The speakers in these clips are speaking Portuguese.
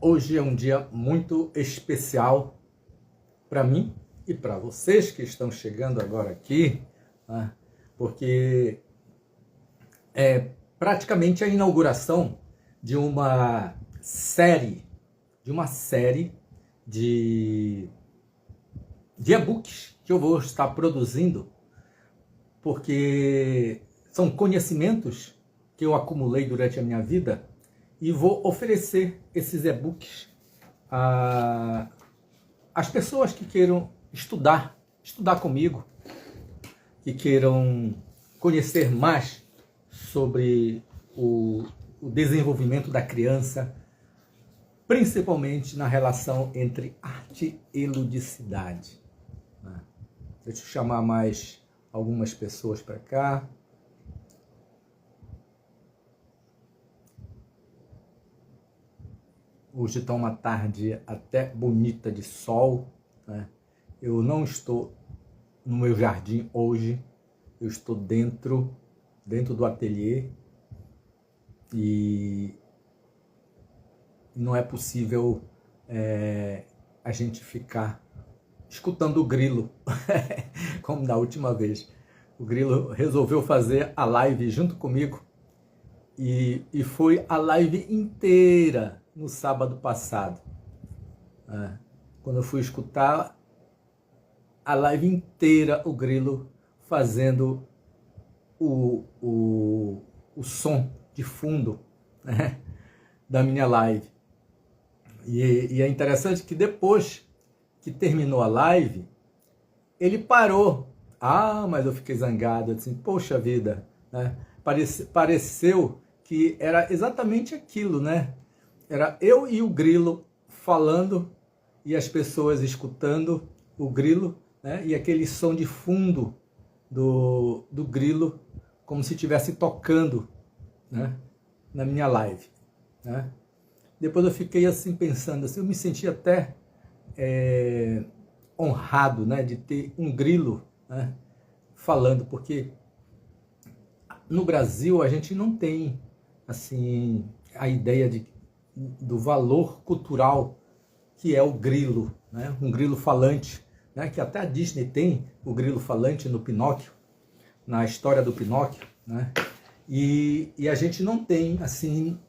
Hoje é um dia muito especial para mim e para vocês que estão chegando agora aqui, né? Porque é praticamente a inauguração de uma série de e-books que eu vou estar produzindo, porque são conhecimentos que eu acumulei durante a minha vida e vou oferecer esses e-books às pessoas que queiram estudar comigo, que queiram conhecer mais sobre o desenvolvimento da criança, principalmente na relação entre arte e ludicidade. Deixa eu chamar mais algumas pessoas para cá. Hoje está uma tarde até bonita de sol, né? Eu não estou no meu jardim hoje, eu estou dentro do ateliê e não é possível a gente ficar escutando o grilo, como da última vez. O grilo resolveu fazer a live junto comigo e foi a live inteira no sábado passado. Quando eu fui escutar a live inteira, o grilo fazendo o som de fundo, né, da minha live. E é interessante que depois que terminou a live, ele parou. Mas eu fiquei zangado, assim, poxa vida, né? Pareceu que era exatamente aquilo, né? Era eu e o grilo falando e as pessoas escutando o grilo, né? E aquele som de fundo do grilo, como se estivesse tocando, né, na minha live, né? Depois eu fiquei assim pensando, assim, eu me senti até honrado, né, de ter um grilo, né, falando, porque no Brasil a gente não tem assim a ideia do valor cultural que é o grilo, né? Um grilo falante, né? Que até a Disney tem o grilo falante no Pinóquio, na história do Pinóquio, né? E a gente não tem assim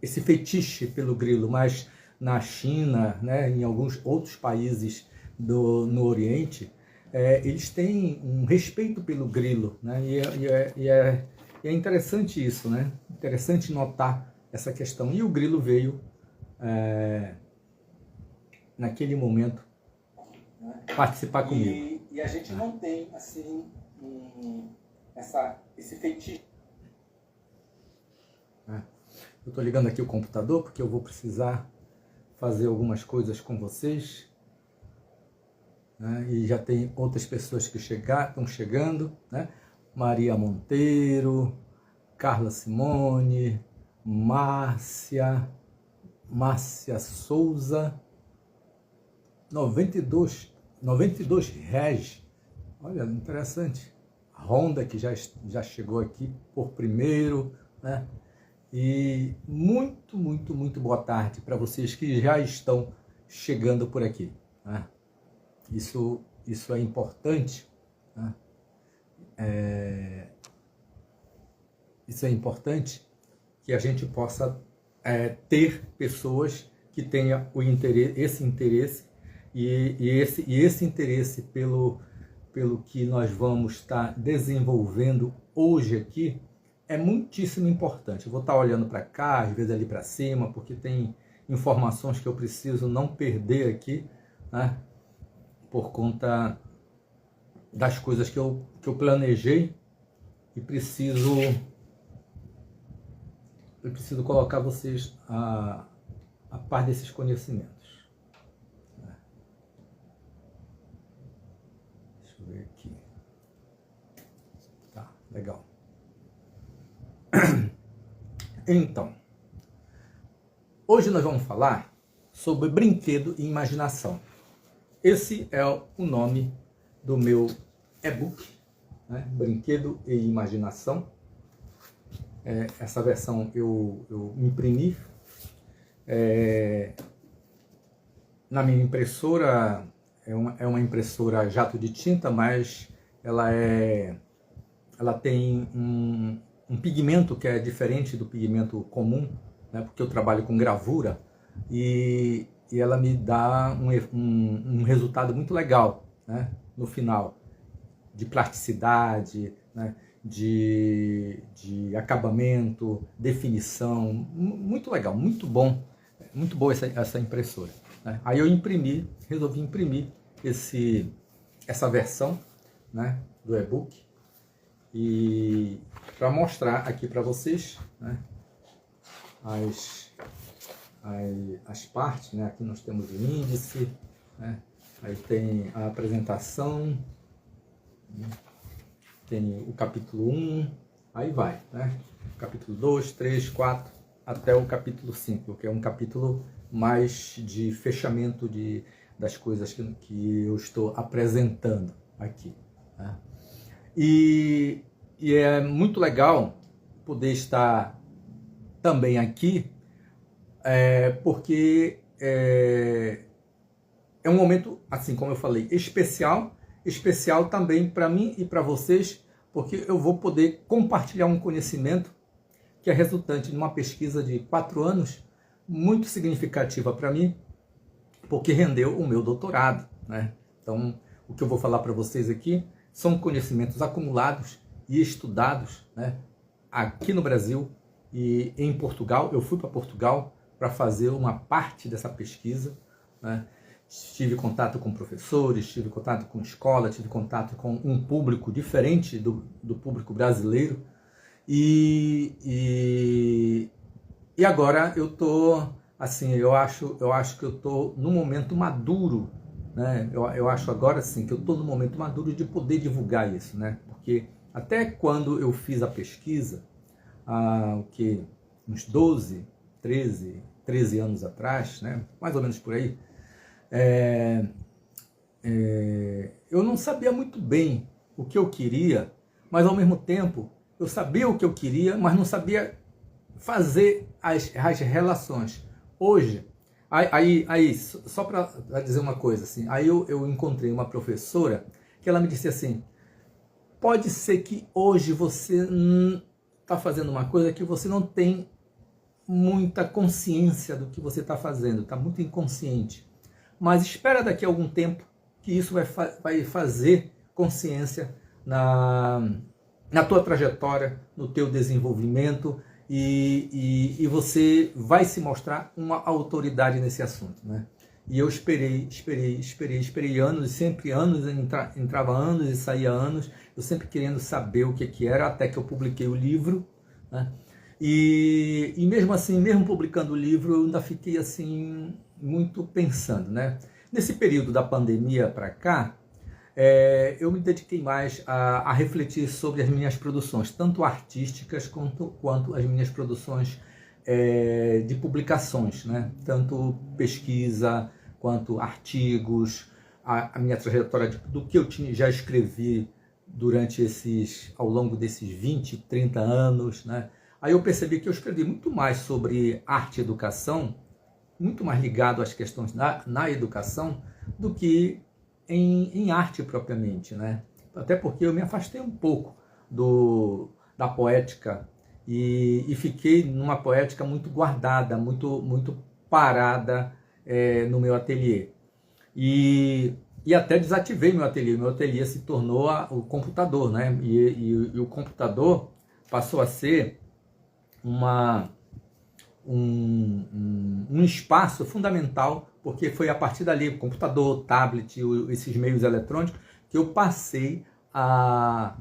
esse fetiche pelo grilo, mas na China, né, em alguns outros países no Oriente, eles têm um respeito pelo grilo, né? E é interessante isso, né? Interessante notar essa questão. E o grilo veio, naquele momento, participar comigo. E a gente não tem, assim, esse feitiço. Eu estou ligando aqui o computador porque eu vou precisar fazer algumas coisas com vocês, né? E já tem outras pessoas que estão chegando, né? Maria Monteiro, Carla Simone, Márcia Souza, 92 reais. Olha, interessante. Honda, que já chegou aqui por primeiro, né? E muito boa tarde para vocês que já estão chegando por aqui, né? Isso é importante, né? Isso é importante, que a gente possa ter pessoas que tenham esse interesse e esse interesse pelo que nós vamos estar desenvolvendo hoje aqui é muitíssimo importante. Eu vou estar olhando para cá, às vezes ali para cima, porque tem informações que eu preciso não perder aqui, né? Por conta das coisas que eu planejei e preciso colocar vocês a par desses conhecimentos. Deixa eu ver aqui. Tá, legal. Então, hoje nós vamos falar sobre brinquedo e imaginação. Esse é o nome do meu e-book, né? Brinquedo e Imaginação. Essa versão eu imprimi Na minha impressora, é uma impressora jato de tinta, mas ela tem um pigmento que é diferente do pigmento comum, né, porque eu trabalho com gravura, e ela me dá um resultado muito legal, né, no final, de plasticidade, né, de acabamento, definição, muito legal, muito bom, muito boa essa impressora, né? Aí eu resolvi imprimir essa versão, né, do e-book, e para mostrar aqui para vocês, né, as partes, né? Aqui nós temos o índice, né? Aí tem a apresentação, né? Tem o capítulo 1, aí vai, né? Capítulo 2, 3, 4, até o capítulo 5, que é um capítulo mais de fechamento das coisas que eu estou apresentando aqui, né? E é muito legal poder estar também aqui, porque é um momento, assim como eu falei, especial também para mim e para vocês, porque eu vou poder compartilhar um conhecimento que é resultante de uma pesquisa de 4 anos, muito significativa para mim, porque rendeu o meu doutorado, né? Então, o que eu vou falar para vocês aqui são conhecimentos acumulados e estudados, né, aqui no Brasil e em Portugal. Eu fui para Portugal para fazer uma parte dessa pesquisa, né? Tive contato com professores, tive contato com escola, tive contato com um público diferente do público brasileiro. E agora eu tô assim, eu acho que eu tô num momento maduro, né? Eu acho agora sim que eu tô no momento maduro de poder divulgar isso, né? Porque até quando eu fiz a pesquisa, uns 12, 13 anos atrás, né? Mais ou menos por aí, eu não sabia muito bem o que eu queria, mas ao mesmo tempo eu sabia o que eu queria, mas não sabia fazer as relações. Hoje, só para dizer uma coisa, assim, aí eu encontrei uma professora que ela me disse assim: pode ser que hoje você está fazendo uma coisa que você não tem muita consciência do que você está fazendo, está muito inconsciente, mas espera daqui a algum tempo que isso vai fazer consciência na tua trajetória, no teu desenvolvimento, e você vai se mostrar uma autoridade nesse assunto, né? E eu esperei anos, sempre anos, entrava anos e saía anos, eu sempre querendo saber o que era, até que eu publiquei o livro, né? E mesmo assim, mesmo publicando o livro, eu ainda fiquei assim, muito pensando, né? Nesse período da pandemia para cá, eu me dediquei mais a refletir sobre as minhas produções, tanto artísticas quanto as minhas produções de publicações, né? Tanto pesquisa quanto artigos, a minha trajetória do que eu já escrevi ao longo desses 20, 30 anos, né? Aí eu percebi que eu escrevi muito mais sobre arte e educação, muito mais ligado às questões na educação, do que em arte propriamente, né? Até porque eu me afastei um pouco da poética e fiquei numa poética muito guardada, muito parada no meu ateliê. E até desativei meu ateliê. Meu ateliê se tornou o computador, né? E o computador passou a ser um espaço fundamental, porque foi a partir dali, o computador, tablet, esses meios eletrônicos, que eu passei a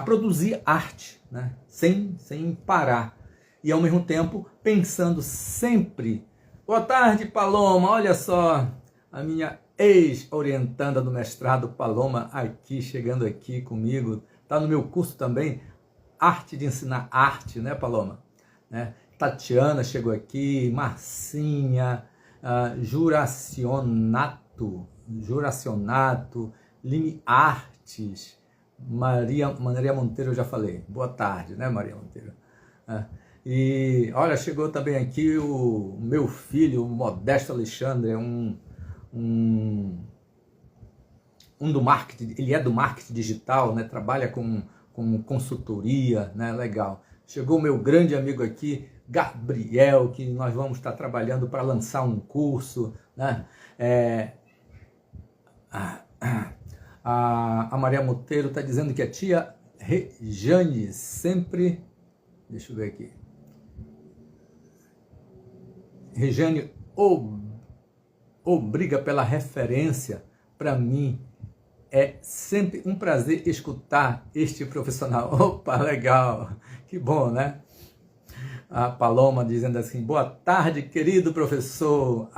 produzir arte, né? sem parar. E ao mesmo tempo pensando sempre: boa tarde, Paloma, olha só, a minha ex-orientanda do mestrado, Paloma, chegando aqui comigo, está no meu curso também, Arte de Ensinar Arte, né, Paloma? Né? Tatiana chegou aqui, Marcinha, Juracionato, Lime Artes, Maria Monteiro, eu já falei. Boa tarde, né, Maria Monteiro? E olha, chegou também aqui o meu filho, o Modesto Alexandre, um do marketing, ele é do marketing digital, né? Trabalha com consultoria, né? Legal. Chegou o meu grande amigo aqui, Gabriel, que nós vamos estar trabalhando para lançar um curso, né? A Maria Monteiro está dizendo que a tia Rejane sempre... Deixa eu ver aqui. Rejane, obriga pela referência. Para mim, é sempre um prazer escutar este profissional. Opa, legal. Que bom, né? A Paloma dizendo assim, boa tarde, querido professor.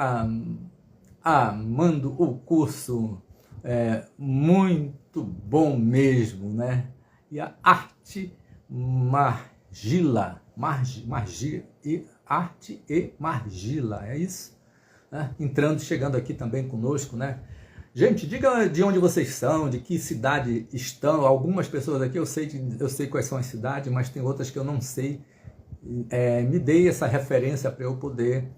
Amando o curso. Muito bom mesmo, né? E a Arte Margila, Arte e Margila, é isso? Né? Chegando aqui também conosco, né? Gente, diga de onde vocês são, de que cidade estão. Algumas pessoas aqui eu sei quais são as cidades, mas tem outras que eu não sei. Me dê essa referência para eu poder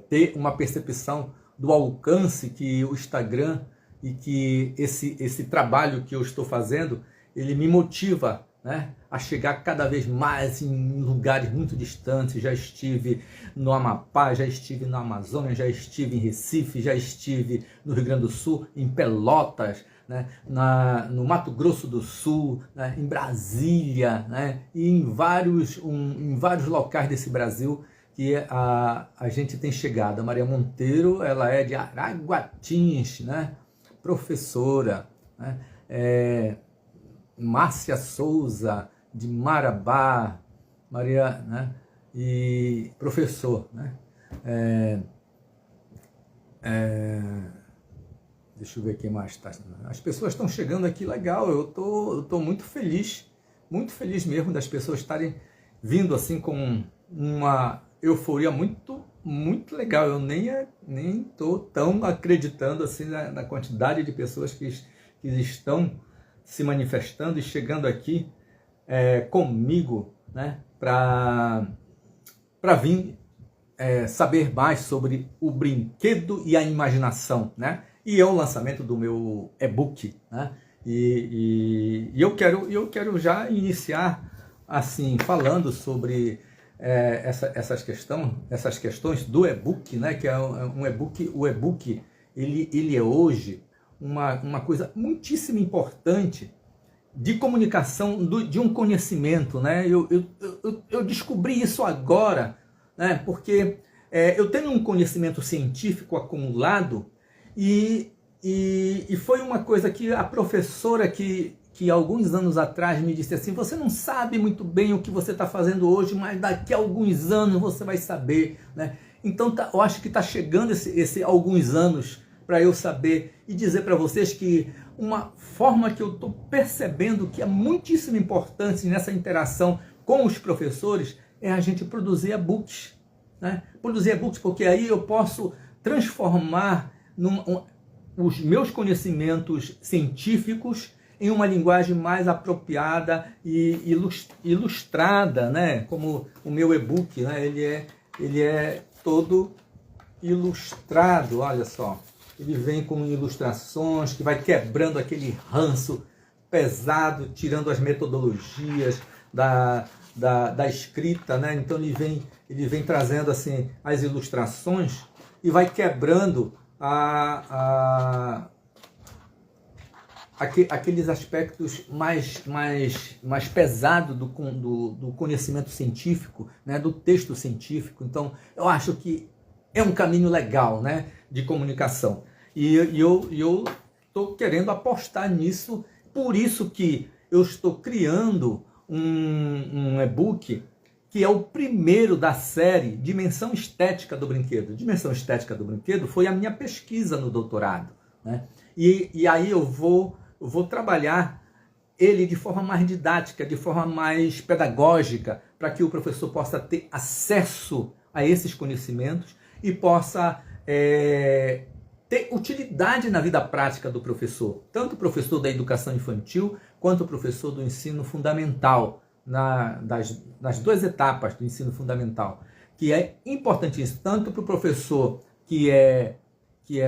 ter uma percepção do alcance que o Instagram e que esse trabalho que eu estou fazendo, ele me motiva, né, a chegar cada vez mais em lugares muito distantes. Já estive no Amapá, já estive na Amazônia, já estive em Recife, já estive no Rio Grande do Sul, em Pelotas, né, no Mato Grosso do Sul, né, em Brasília, né, e em vários locais desse Brasil que a gente tem chegado. A Maria Monteiro, ela é de Araguatins, né, professora, né, Márcia Souza, de Marabá, Maria, né, e professor, né, deixa eu ver quem mais está. As pessoas estão chegando aqui, legal, eu tô muito feliz mesmo das pessoas estarem vindo assim com uma euforia muito, muito legal. Eu nem tô tão acreditando assim na quantidade de pessoas que estão se manifestando e chegando aqui comigo, né, para vir saber mais sobre o brinquedo e a imaginação, né? E é o lançamento do meu e-book, né? E eu quero já iniciar assim falando sobre essas questões do e-book, né? Que é um e-book. O e-book ele é hoje uma coisa muitíssimo importante de comunicação de um conhecimento, né? Eu descobri isso agora, né? Porque eu tenho um conhecimento científico acumulado e foi uma coisa que a professora que alguns anos atrás me disse assim, você não sabe muito bem o que você está fazendo hoje, mas daqui a alguns anos você vai saber, né? Então eu acho que está chegando esse alguns anos para eu saber e dizer para vocês que uma forma que eu estou percebendo que é muitíssimo importante nessa interação com os professores é a gente produzir e-books, né? Produzir e-books, porque aí eu posso transformar os meus conhecimentos científicos em uma linguagem mais apropriada e ilustrada, né? Como o meu e-book, né? Ele é todo ilustrado, olha só. Ele vem com ilustrações que vai quebrando aquele ranço pesado, tirando as metodologias da escrita, né? Então ele vem trazendo assim as ilustrações e vai quebrando aqueles aspectos mais pesados do conhecimento científico, né? Do texto científico. Então eu acho que é um caminho legal, né, de comunicação. E eu estou querendo apostar nisso, por isso que eu estou criando um e-book que é o primeiro da série Dimensão Estética do Brinquedo. Dimensão Estética do Brinquedo foi a minha pesquisa no doutorado, né? E aí eu vou trabalhar ele de forma mais didática, de forma mais pedagógica, para que o professor possa ter acesso a esses conhecimentos e possa ter utilidade na vida prática do professor, tanto o professor da educação infantil quanto o professor do ensino fundamental, nas duas etapas do ensino fundamental, que é importantíssimo tanto para o professor que é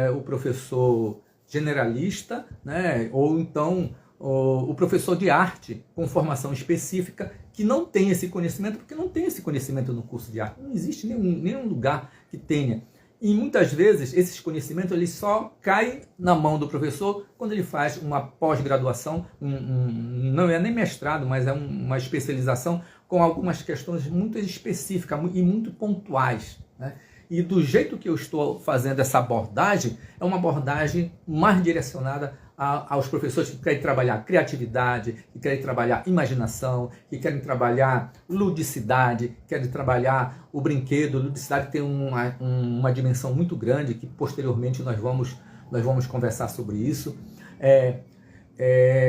o professor generalista, né, ou então o professor de arte com formação específica, que não tem esse conhecimento, porque não tem esse conhecimento no curso de arte. Não existe nenhum lugar que tenha. E muitas vezes esses conhecimentos eles só caem na mão do professor quando ele faz uma pós-graduação, não é nem mestrado, mas é uma especialização com algumas questões muito específicas e muito pontuais, né? E do jeito que eu estou fazendo essa abordagem, é uma abordagem mais direcionada aos professores que querem trabalhar criatividade, que querem trabalhar imaginação, que querem trabalhar ludicidade, querem trabalhar o brinquedo. Ludicidade tem uma dimensão muito grande, que posteriormente nós vamos conversar sobre isso.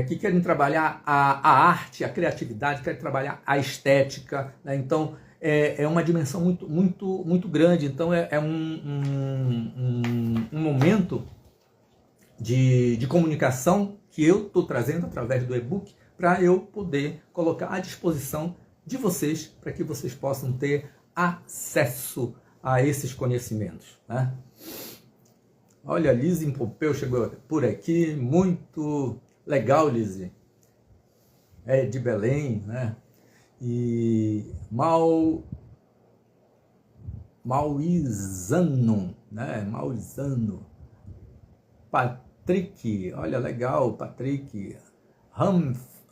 Que querem trabalhar a arte, a criatividade, querem trabalhar a estética, né? Então, é uma dimensão muito grande. Então, é um momento de comunicação que eu estou trazendo através do e-book para eu poder colocar à disposição de vocês, para que vocês possam ter acesso a esses conhecimentos, né? Olha, Lise Pompeu chegou por aqui, muito legal, Lise. É de Belém, né? E Mauizano, né? Mauizano. Patrick, olha, legal, Patrick.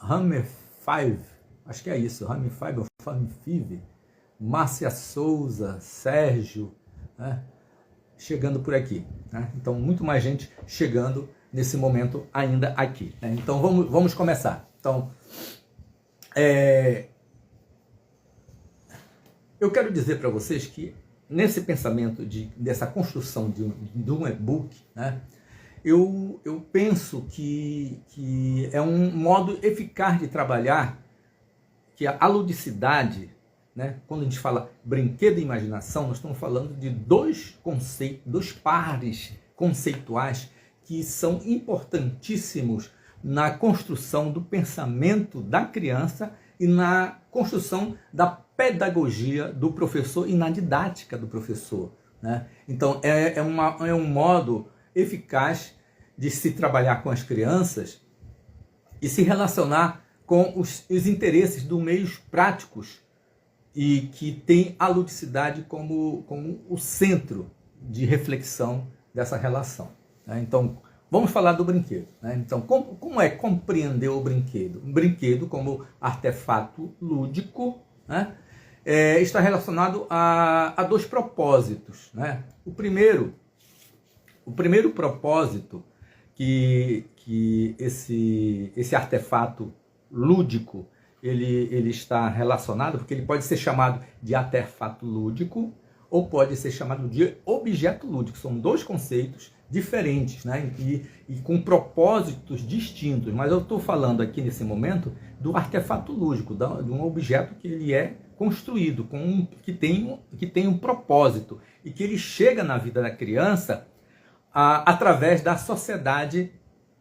Hammer5, acho que é isso, Hammer5 ou Hammer5. Márcia Souza, Sérgio, né? Chegando por aqui, né? Então, muito mais gente chegando nesse momento ainda aqui, né? Então, vamos começar. Então, eu quero dizer para vocês que nesse pensamento dessa construção de um e-book, né, eu penso que é um modo eficaz de trabalhar, que a ludicidade, né, quando a gente fala brinquedo e imaginação, nós estamos falando de dois conceitos, dois pares conceituais que são importantíssimos na construção do pensamento da criança e na construção da pedagogia do professor e na didática do professor, né? Então, é um modo eficaz de se trabalhar com as crianças e se relacionar com os interesses dos meios práticos e que tem a ludicidade como o centro de reflexão dessa relação, né? Então, vamos falar do brinquedo, né? Então, como é compreender o brinquedo? O brinquedo como artefato lúdico, né, está relacionado a dois propósitos, né? O primeiro propósito que esse artefato lúdico ele está relacionado, porque ele pode ser chamado de artefato lúdico ou pode ser chamado de objeto lúdico. São dois conceitos diferentes, né? E com propósitos distintos. Mas eu estou falando aqui nesse momento do artefato lúdico, de um objeto que ele é construído, que tem um propósito e que ele chega na vida da criança através da sociedade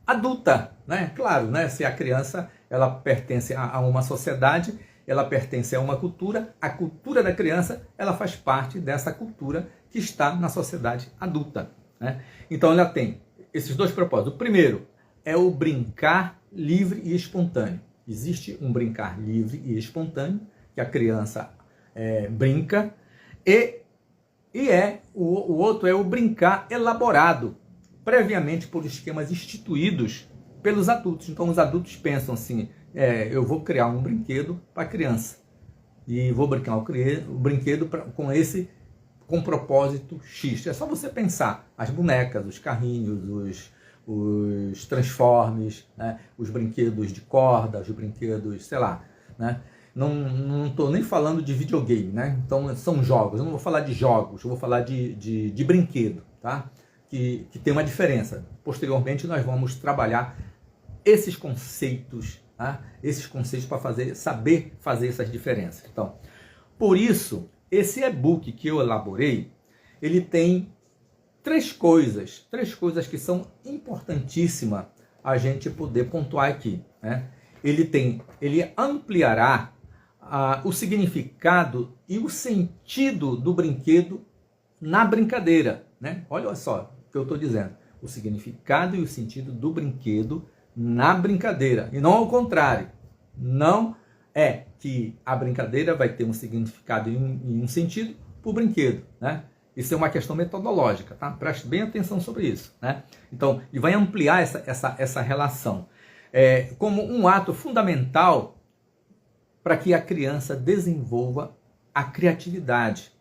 adulta, né? Claro, né? Se a criança ela pertence a uma sociedade, ela pertence a uma cultura, a cultura da criança ela faz parte dessa cultura que está na sociedade adulta, né? Então ela tem esses dois propósitos. O primeiro é o brincar livre e espontâneo. Existe um brincar livre e espontâneo, que a criança brinca, o outro é o brincar elaborado, previamente por esquemas instituídos pelos adultos. Então os adultos pensam assim, eu vou criar um brinquedo para a criança, e vou brincar o brinquedo com propósito X. É só você pensar, as bonecas, os carrinhos, os transformes, né? Os brinquedos de corda, os brinquedos, sei lá, né? Não estou nem falando de videogame, né? Então são jogos, eu não vou falar de jogos, eu vou falar de brinquedo, tá? Que tem uma diferença. Posteriormente nós vamos trabalhar esses conceitos, tá? Esses conceitos para saber fazer essas diferenças. Então, por isso, esse e-book que eu elaborei, ele tem três coisas que são importantíssimas a gente poder pontuar aqui, né? Ele ampliará o significado e o sentido do brinquedo na brincadeira, né? Olha só o que eu estou dizendo. O significado e o sentido do brinquedo na brincadeira. E não ao contrário. Não é que a brincadeira vai ter um significado e um sentido para o brinquedo, né? Isso é uma questão metodológica, tá? Preste bem atenção sobre isso, né? Então, e vai ampliar essa relação como um ato fundamental para que a criança desenvolva a criatividade.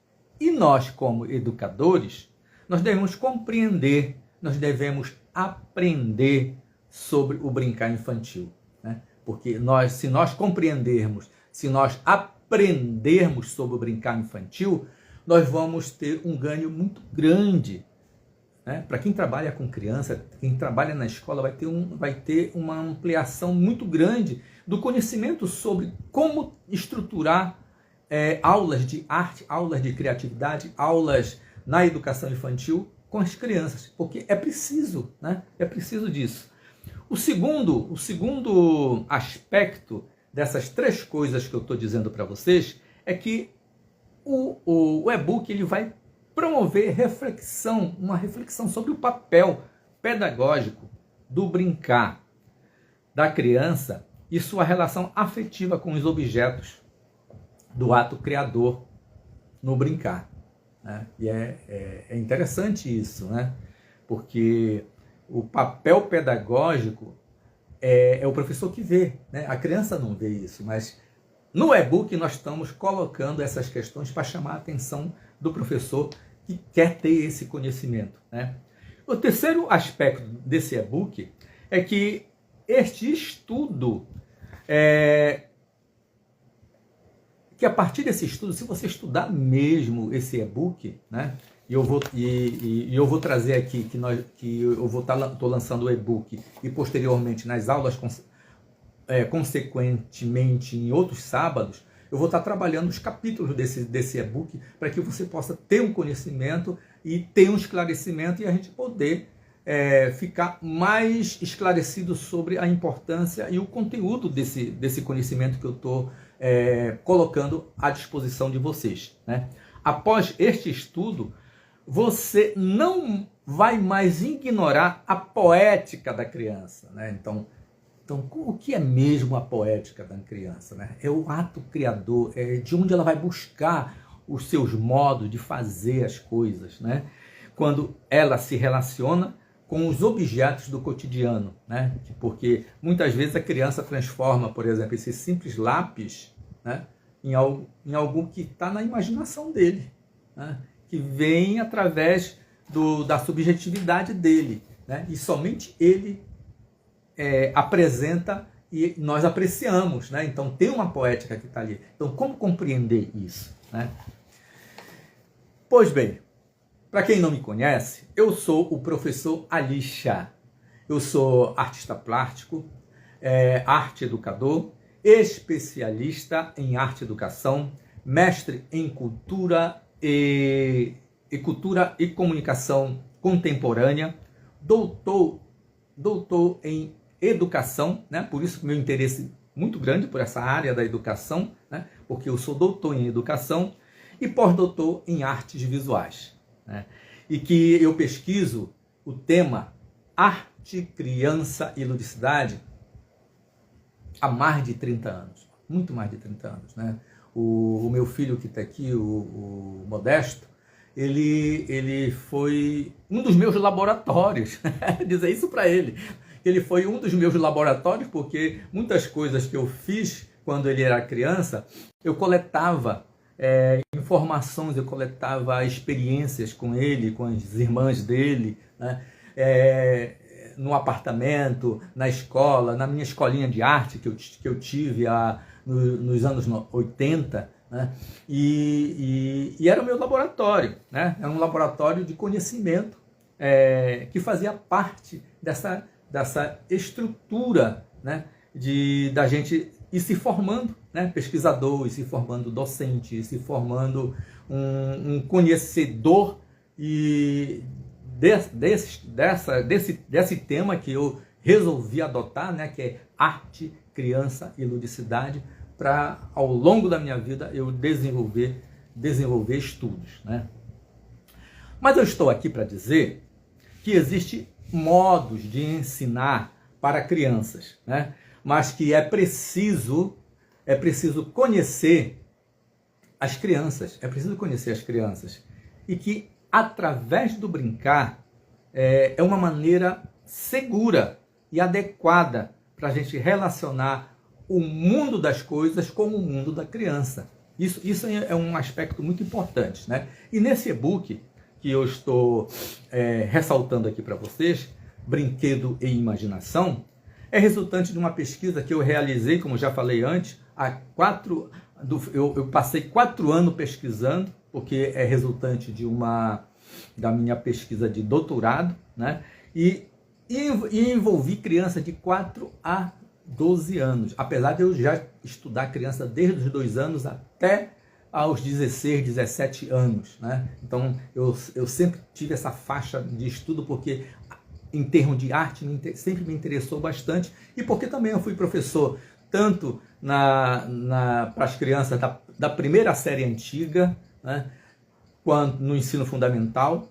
E nós, como educadores, nós devemos compreender, nós devemos aprender sobre o brincar infantil, né? Porque se nós compreendermos, se nós aprendermos sobre o brincar infantil, nós vamos ter um ganho muito grande, né? Para quem trabalha com criança, quem trabalha na escola vai ter uma ampliação muito grande do conhecimento sobre como estruturar aulas de arte, aulas de criatividade, aulas na educação infantil com as crianças, porque é preciso, né? É preciso disso. O segundo aspecto dessas três coisas que eu estou dizendo para vocês é que o e-book ele vai promover uma reflexão sobre o papel pedagógico do brincar da criança e sua relação afetiva com os objetos do ato criador no brincar, né? E é interessante isso, né? Porque o papel pedagógico é o professor que vê, né? A criança não vê isso, mas no e-book nós estamos colocando essas questões para chamar a atenção do professor que quer ter esse conhecimento, né? O terceiro aspecto desse e-book é que este estudo, que a partir desse estudo, se você estudar mesmo esse e-book, né? E eu vou trazer aqui estou lançando o e-book e posteriormente nas aulas consequentemente em outros sábados, eu vou estar trabalhando os capítulos desse e-book para que você possa ter um conhecimento e ter um esclarecimento e a gente poder ficar mais esclarecido sobre a importância e o conteúdo desse conhecimento que eu estou colocando à disposição de vocês, né? Após este estudo, você não vai mais ignorar a poética da criança, né? Então, o que é mesmo a poética da criança, né? É o ato criador, é de onde ela vai buscar os seus modos de fazer as coisas, né? Quando ela se relaciona com os objetos do cotidiano, né? Porque muitas vezes a criança transforma, por exemplo, esse simples lápis, né, em algo que está na imaginação dele, né? Que vem através da subjetividade dele, né? E somente ele apresenta e nós apreciamos, né? Então tem uma poética que está ali. Então como compreender isso, né? Pois bem, para quem não me conhece, eu sou o professor Alisha. Eu sou artista plástico, arte educador, especialista em arte e educação, mestre em cultura e comunicação contemporânea, doutor em educação, né? Por isso meu interesse muito grande por essa área da educação, né? Porque eu sou doutor em educação e pós-doutor em artes visuais, né? E que eu pesquiso o tema arte, criança e ludicidade há mais de 30 anos, muito mais de 30 anos, né? O meu filho que está aqui, o Modesto, ele foi um dos meus laboratórios, dizer isso para ele. Ele foi um dos meus laboratórios porque muitas coisas que eu fiz quando ele era criança, eu coletava informações, eu coletava experiências com ele, com as irmãs dele, né? No apartamento, na escola, na minha escolinha de arte que eu tive nos anos 80, né? E era o meu laboratório, né? Era um laboratório de conhecimento que fazia parte dessa estrutura, né? Da gente ir se formando, né? Pesquisador, ir se formando docente, ir se formando um conhecedor desse tema que eu resolvi adotar, né? Que é arte, criança e ludicidade, para, ao longo da minha vida, eu desenvolver estudos, né? Mas eu estou aqui para dizer que existem modos de ensinar para crianças, né? Mas que é preciso conhecer as crianças, e que através do brincar é uma maneira segura e adequada para a gente relacionar o mundo das coisas com o mundo da criança. Isso é um aspecto muito importante, né? E nesse e-book que eu estou ressaltando aqui para vocês, Brinquedo e Imaginação, é resultante de uma pesquisa que eu realizei, como já falei antes, eu passei 4 anos pesquisando, porque é resultante da minha pesquisa de doutorado, né? E envolvi criança de 4 a 12 anos, apesar de eu já estudar criança desde os 2 anos até aos 16, 17 anos, né? Então eu sempre tive essa faixa de estudo, porque em termos de arte sempre me interessou bastante, e porque também eu fui professor tanto para as crianças da primeira série antiga, né, quanto no ensino fundamental,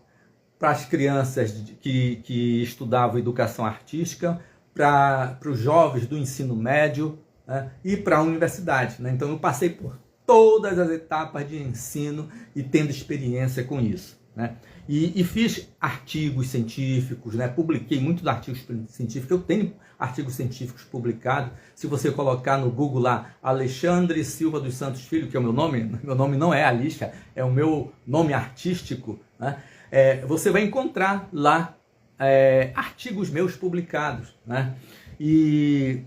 para as crianças que estudavam educação artística, para os jovens do ensino médio, né, e para a universidade, né? Então eu passei por todas as etapas de ensino e tendo experiência com isso, né? E fiz artigos científicos, né? Publiquei muitos artigos científicos. Eu tenho artigos científicos publicados. Se você colocar no Google lá, Alexandre Silva dos Santos Filho, que é o meu nome não é Alicia, é o meu nome artístico, né? Você vai encontrar lá artigos meus publicados, né? E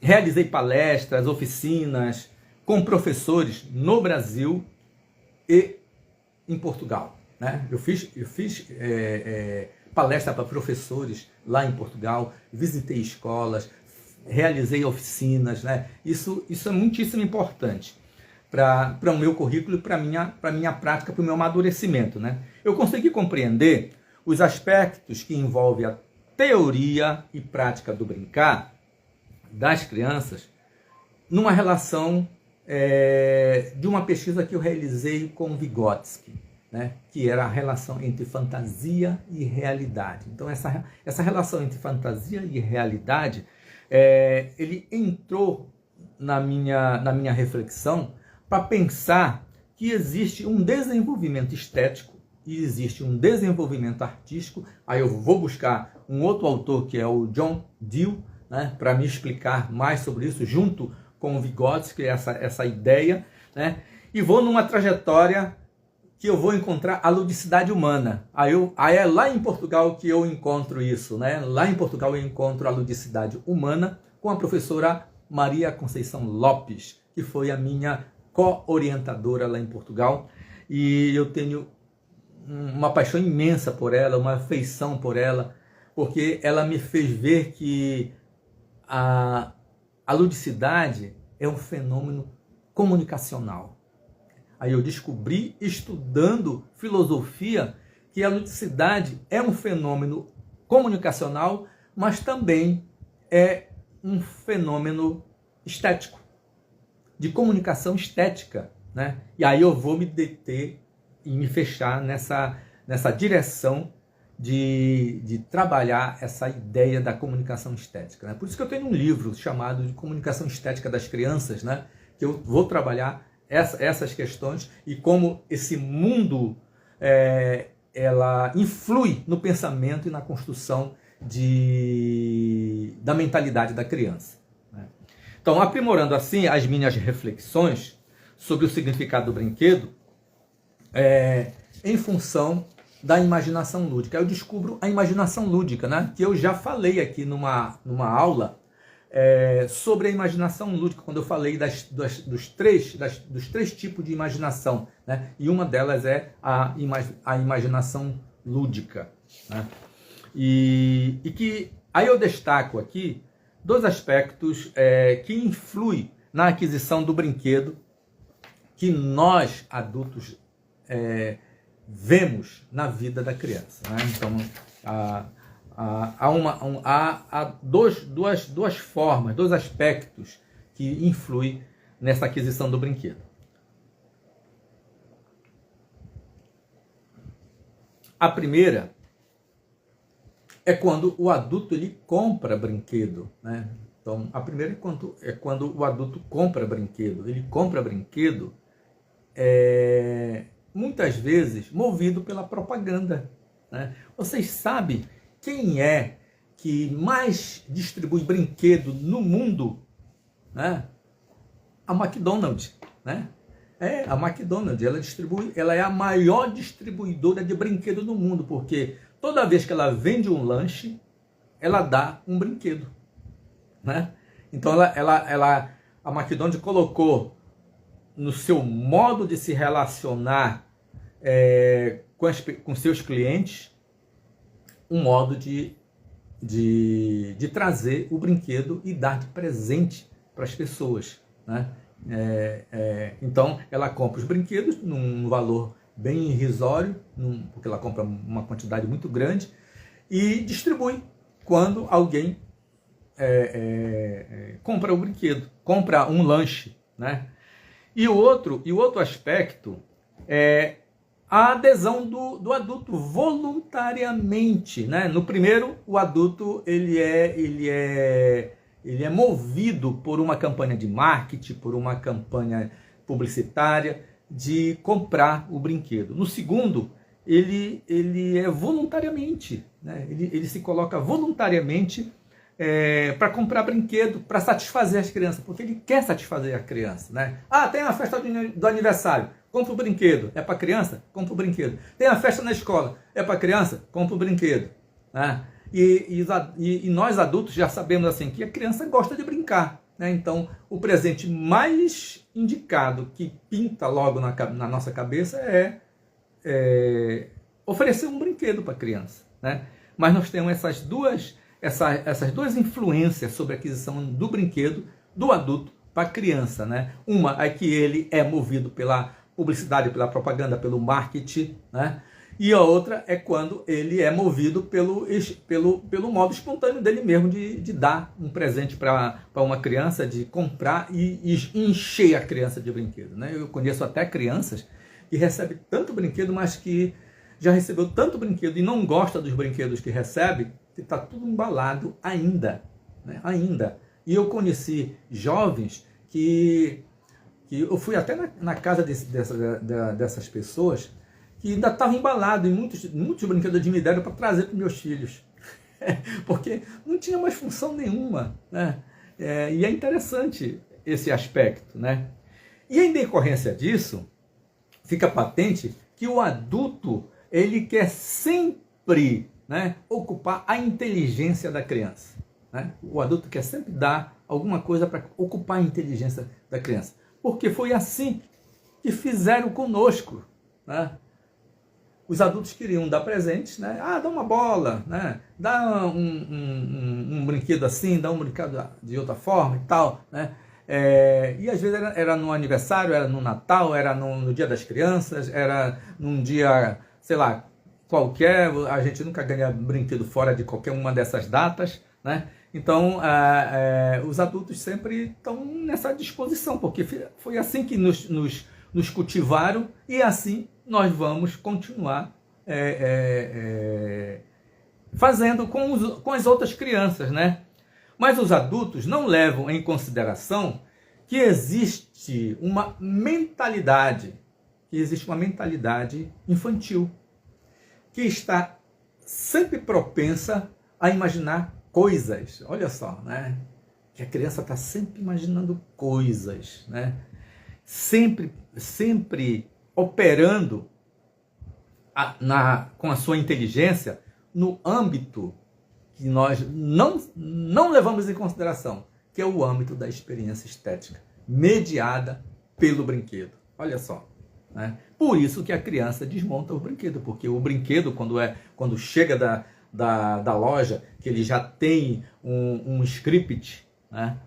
realizei palestras, oficinas com professores no Brasil e em Portugal, né? Eu fiz palestra para professores lá em Portugal, visitei escolas, realizei oficinas, né? Isso é muitíssimo importante para o meu currículo e para a minha prática, para o meu amadurecimento, né? Eu consegui compreender os aspectos que envolvem a teoria e prática do brincar das crianças numa relação de uma pesquisa que eu realizei com Vygotsky, né, que era a relação entre fantasia e realidade. Então essa relação entre fantasia e realidade, ele entrou na minha reflexão para pensar que existe um desenvolvimento estético e existe um desenvolvimento artístico. Aí eu vou buscar um outro autor, que é o John Dewey, né, para me explicar mais sobre isso, junto com o Vygotsky, essa ideia, né, e vou numa trajetória que eu vou encontrar a ludicidade humana. Aí é lá em Portugal que eu encontro isso, né? Lá em Portugal eu encontro a ludicidade humana com a professora Maria Conceição Lopes, que foi a minha co-orientadora lá em Portugal, e eu tenho uma paixão imensa por ela, uma afeição por ela, porque ela me fez ver que a ludicidade é um fenômeno comunicacional. Aí eu descobri, estudando filosofia, que a ludicidade é um fenômeno comunicacional, mas também é um fenômeno estético, de comunicação estética, né? E aí eu vou me deter e me fechar nessa direção de trabalhar essa ideia da comunicação estética, né? Por isso que eu tenho um livro chamado de Comunicação Estética das Crianças, né? Que eu vou trabalhar essas questões e como esse mundo ela influi no pensamento e na construção da mentalidade da criança, né? Então, aprimorando assim as minhas reflexões sobre o significado do brinquedo, em função da imaginação lúdica. Eu descubro a imaginação lúdica, né? Que eu já falei aqui numa aula sobre a imaginação lúdica, quando eu falei dos três tipos de imaginação, né? E uma delas é a imaginação lúdica, né? E que aí eu destaco aqui 2 aspectos que influem na aquisição do brinquedo que nós adultos vemos na vida da criança, né? Então há duas formas, 2 aspectos que influem nessa aquisição do brinquedo. A primeira é quando o adulto ele compra brinquedo, né? Então, a primeira é quando o adulto compra brinquedo. Ele compra brinquedo, muitas vezes, movido pela propaganda, né? Vocês sabem quem é que mais distribui brinquedo no mundo? Né? A McDonald's, né? A McDonald's, ela é a maior distribuidora de brinquedo do mundo, porque toda vez que ela vende um lanche, ela dá um brinquedo, né? Então a McDonald's colocou no seu modo de se relacionar com seus clientes um modo de trazer o brinquedo e dar de presente para as pessoas, né? Então ela compra os brinquedos num valor bem irrisório, porque ela compra uma quantidade muito grande e distribui quando alguém compra o brinquedo, compra um lanche, né? E o outro aspecto é a adesão do adulto voluntariamente, né? No primeiro, o adulto ele é movido por uma campanha de marketing, por uma campanha publicitária de comprar o brinquedo. No segundo, ele é voluntariamente, né? Ele se coloca voluntariamente para comprar brinquedo, para satisfazer as crianças, porque ele quer satisfazer a criança, né? Tem a festa do aniversário, compra o brinquedo. É para criança? Compra o brinquedo. Tem a festa na escola, é para criança? Compra o brinquedo, né? E nós adultos já sabemos assim que a criança gosta de brincar, né? Então o presente mais indicado que pinta logo na nossa cabeça é oferecer um brinquedo para a criança, né? Mas nós temos essas duas influências sobre a aquisição do brinquedo do adulto para a criança, né? Uma é que ele é movido pela publicidade, pela propaganda, pelo marketing, né? E a outra é quando ele é movido pelo modo espontâneo dele mesmo de dar um presente para uma criança, de comprar e encher a criança de brinquedo, né? Eu conheço até crianças que recebem tanto brinquedo, mas que já recebeu tanto brinquedo e não gosta dos brinquedos que recebe, que está tudo embalado ainda, né? Ainda. E eu conheci jovens que eu fui até na casa dessas pessoas que ainda estava embalado em muitos brinquedos de me deram para trazer para os meus filhos, porque não tinha mais função nenhuma, né? E é interessante esse aspecto, né? E em decorrência disso, fica patente que o adulto ele quer sempre, né, ocupar a inteligência da criança, né? O adulto quer sempre dar alguma coisa para ocupar a inteligência da criança, porque foi assim que fizeram conosco, né? Os adultos queriam dar presentes, né? Dá uma bola, né? Dá um brinquedo assim, dá um brinquedo de outra forma e tal, né? E às vezes era no aniversário, era no Natal, era no Dia das Crianças, era num dia, sei lá, qualquer. A gente nunca ganha brinquedo fora de qualquer uma dessas datas, né? Então, os adultos sempre estão nessa disposição, porque foi assim que nos cultivaram e assim nós vamos continuar fazendo com as outras crianças, né? Mas os adultos não levam em consideração que existe uma mentalidade infantil, que está sempre propensa a imaginar coisas. Olha só, né? Que a criança está sempre imaginando coisas, né? Sempre operando com a sua inteligência no âmbito que nós não levamos em consideração, que é o âmbito da experiência estética, mediada pelo brinquedo. Olha só, né? Por isso que a criança desmonta o brinquedo, porque o brinquedo, quando chega da loja, que ele já tem um script, né?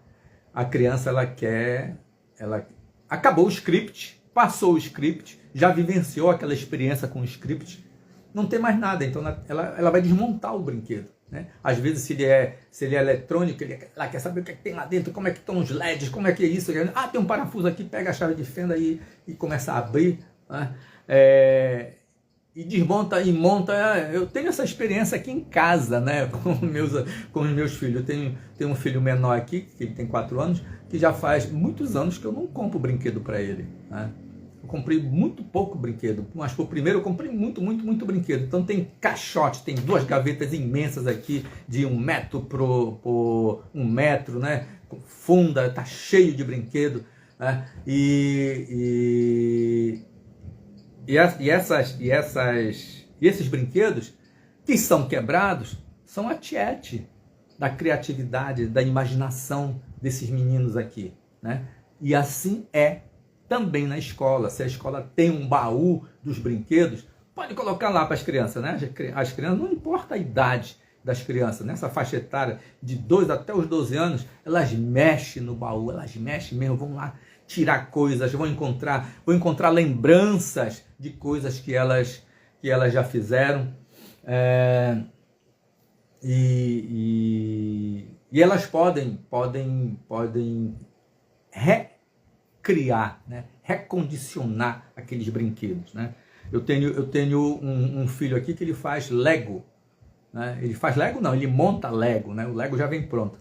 A criança ela acabou o script, passou o script, já vivenciou aquela experiência com o script, não tem mais nada, então ela vai desmontar o brinquedo, né? Às vezes, se ele é eletrônico, ele quer saber o que, é que tem lá dentro, como é que estão os LEDs, como é que é isso. Ah, tem um parafuso aqui, pega a chave de fenda e começa a abrir, né? E desmonta e monta. Eu tenho essa experiência aqui em casa, né? com os meus filhos. Eu tenho um filho menor aqui, que ele tem 4 anos, que já faz muitos anos que eu não compro brinquedo para ele, né? Eu comprei muito pouco brinquedo, mas por primeiro eu comprei muito brinquedo. Então tem caixote, tem 2 gavetas imensas aqui de 1 metro por 1 metro, né? Funda, tá cheio de brinquedo, né? E esses brinquedos que são quebrados são a tiete da criatividade, da imaginação desses meninos aqui, né? E assim é também na escola. Se a escola tem um baú dos brinquedos, pode colocar lá para as crianças, né? As crianças, não importa a idade das crianças, nessa faixa etária de 2 até os 12 anos, elas mexem no baú, elas mexem mesmo, vão lá tirar coisas, vão encontrar lembranças de coisas que elas já fizeram, e elas podem recriar, né? Recondicionar aqueles brinquedos, né? Eu tenho um filho aqui que ele faz Lego, né? Ele faz Lego não, ele monta Lego, né? O Lego já vem pronto.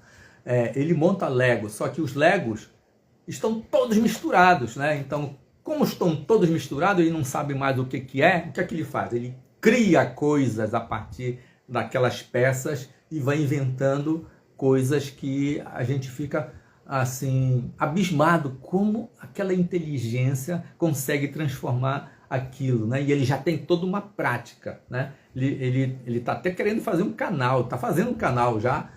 Ele monta Lego, só que os Legos estão todos misturados, né? Então, como estão todos misturados, ele não sabe mais o que é, o que é que ele faz? Ele cria coisas a partir daquelas peças e vai inventando coisas que a gente fica assim abismado como aquela inteligência consegue transformar aquilo, né? E ele já tem toda uma prática, né? Ele tá até querendo fazer um canal, tá fazendo um canal já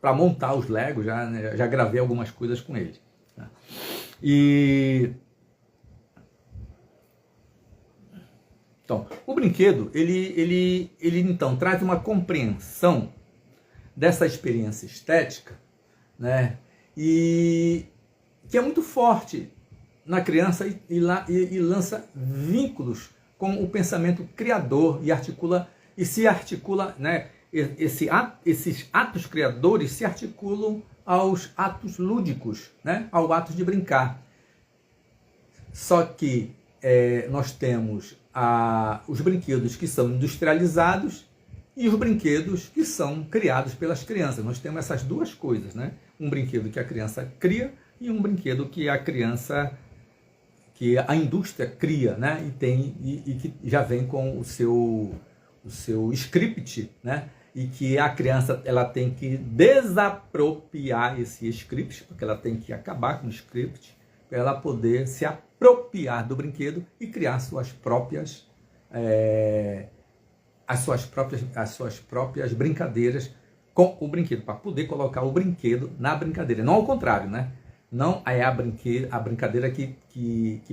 para montar os Legos, já gravei algumas coisas com ele. E então, o brinquedo, ele então traz uma compreensão dessa experiência estética, né? E que é muito forte na criança e lança vínculos com o pensamento criador e se articula, né? Esses atos criadores se articulam aos atos lúdicos, né? Ao ato de brincar. Só que nós temos os brinquedos que são industrializados e os brinquedos que são criados pelas crianças. Nós temos essas duas coisas, né? Um brinquedo que a criança cria e um brinquedo que a indústria cria, né? E que já vem com o seu script, né? E que a criança ela tem que desapropriar esse script, porque ela tem que acabar com o script para ela poder se apropriar do brinquedo e criar as suas próprias brincadeiras com o brinquedo, para poder colocar o brinquedo na brincadeira, não ao contrário, né? Não é a brincadeira que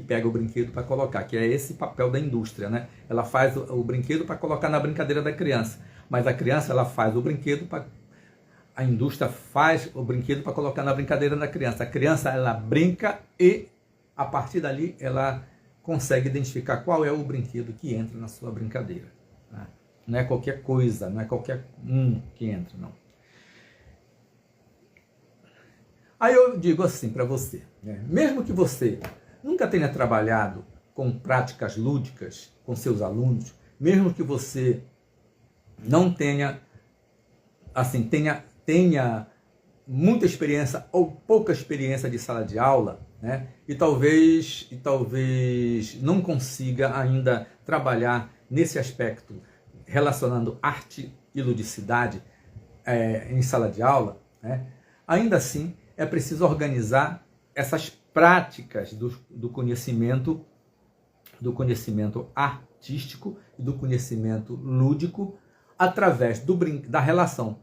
pega o brinquedo para colocar, que é esse papel da indústria, né? Ela faz o brinquedo para colocar na brincadeira da criança, mas a criança ela faz o brinquedo a indústria faz o brinquedo para colocar na brincadeira da criança. A criança ela brinca e a partir dali ela consegue identificar qual é o brinquedo que entra na sua brincadeira, né? Não é qualquer coisa, não é qualquer que entra, não. Aí eu digo assim para você, né? Mesmo que você nunca tenha trabalhado com práticas lúdicas com seus alunos, mesmo que você não tenha, assim, tenha muita experiência ou pouca experiência de sala de aula, né? E talvez não consiga ainda trabalhar nesse aspecto relacionando arte e ludicidade em sala de aula, né? Ainda assim é preciso organizar essas práticas do conhecimento artístico e do conhecimento lúdico através da relação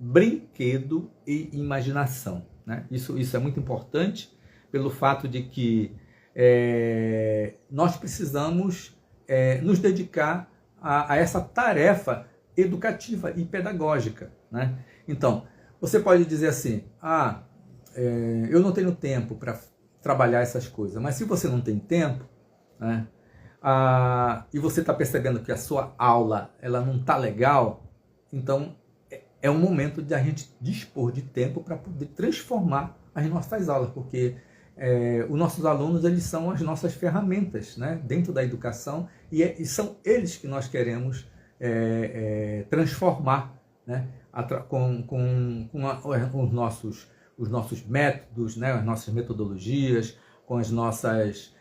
brinquedo e imaginação, né? Isso é muito importante pelo fato de que nós precisamos nos dedicar a essa tarefa educativa e pedagógica, né? Então, você pode dizer assim, eu não tenho tempo para trabalhar essas coisas, mas se você não tem tempo, né, e você está percebendo que a sua aula ela não está legal, então é um momento de a gente dispor de tempo para poder transformar as nossas aulas, porque os nossos alunos, eles são as nossas ferramentas, né, dentro da educação, e são eles que nós queremos transformar, né, os nossos métodos, né, as nossas metodologias, com os nossos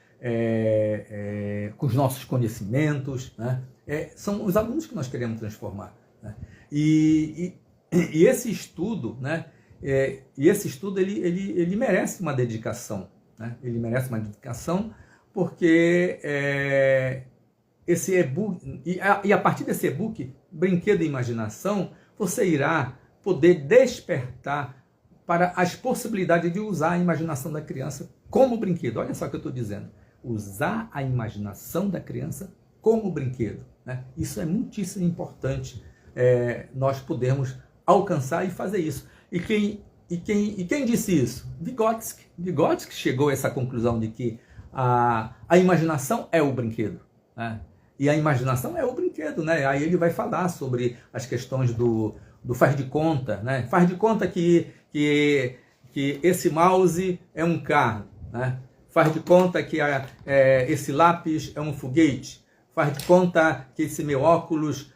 conhecimentos, né? São os alunos que nós queremos transformar, né? E esse estudo, né? Ele merece uma dedicação, né? Ele merece uma dedicação porque esse e-book, e a partir desse e-book, Brinquedo e Imaginação, você irá poder despertar para as possibilidades de usar a imaginação da criança como brinquedo. Olha só o que eu estou dizendo. Usar a imaginação da criança como brinquedo, né? Isso é muitíssimo importante, nós podermos alcançar e fazer isso. E quem disse isso? Vygotsky. Vygotsky chegou a essa conclusão de que a imaginação é o brinquedo, né? E a imaginação é o brinquedo, né? Aí ele vai falar sobre as questões do faz de conta, né? Faz de conta que esse mouse é um carro, né? Faz de conta que esse lápis é um foguete. Faz de conta que esse meu óculos,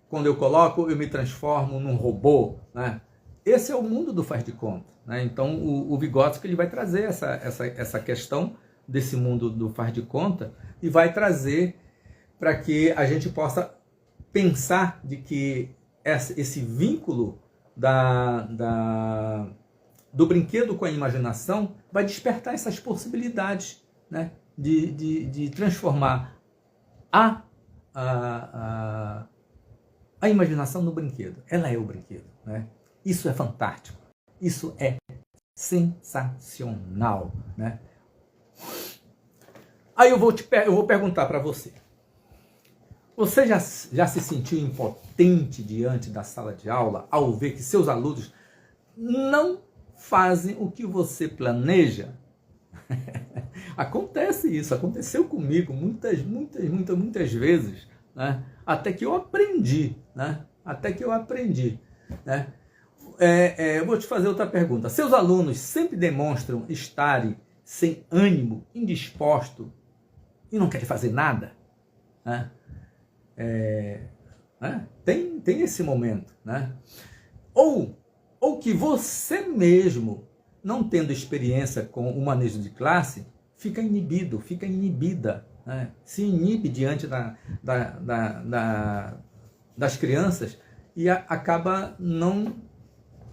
quando eu coloco, eu me transformo num robô, né? Esse é o mundo do faz de conta, né? Então, o Vygotsky, ele vai trazer essa questão desse mundo do faz de conta e vai trazer para que a gente possa pensar de que esse vínculo do brinquedo com a imaginação vai despertar essas possibilidades, né, de transformar a imaginação no brinquedo. Ela é o brinquedo, né? Isso é fantástico. Isso é sensacional, né? Aí eu vou perguntar para você. Você já se sentiu impotente diante da sala de aula ao ver que seus alunos não fazem o que você planeja? Acontece isso, aconteceu comigo muitas vezes, né? Até que eu aprendi, né? Né? Eu vou te fazer outra pergunta. Seus alunos sempre demonstram estarem sem ânimo, indispostos e não querem fazer nada? Né? Tem esse momento, né? Ou que você mesmo, não tendo experiência com o manejo de classe, fica inibido, fica inibida, né? Se inibe diante das crianças e acaba não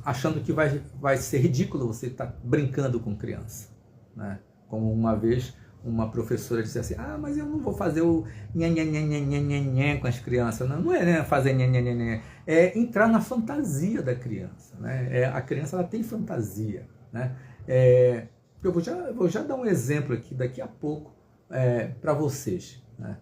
achando que vai ser ridículo você estar brincando com criança, né? Como uma vez uma professora disse assim: mas eu não vou fazer o nhanhanhanhanhanhanhan com as crianças. Não é, né, fazer nhanhanhanhan, é entrar na fantasia da criança, né? A criança, ela tem fantasia, né? Eu vou já dar um exemplo aqui daqui a pouco para vocês, né?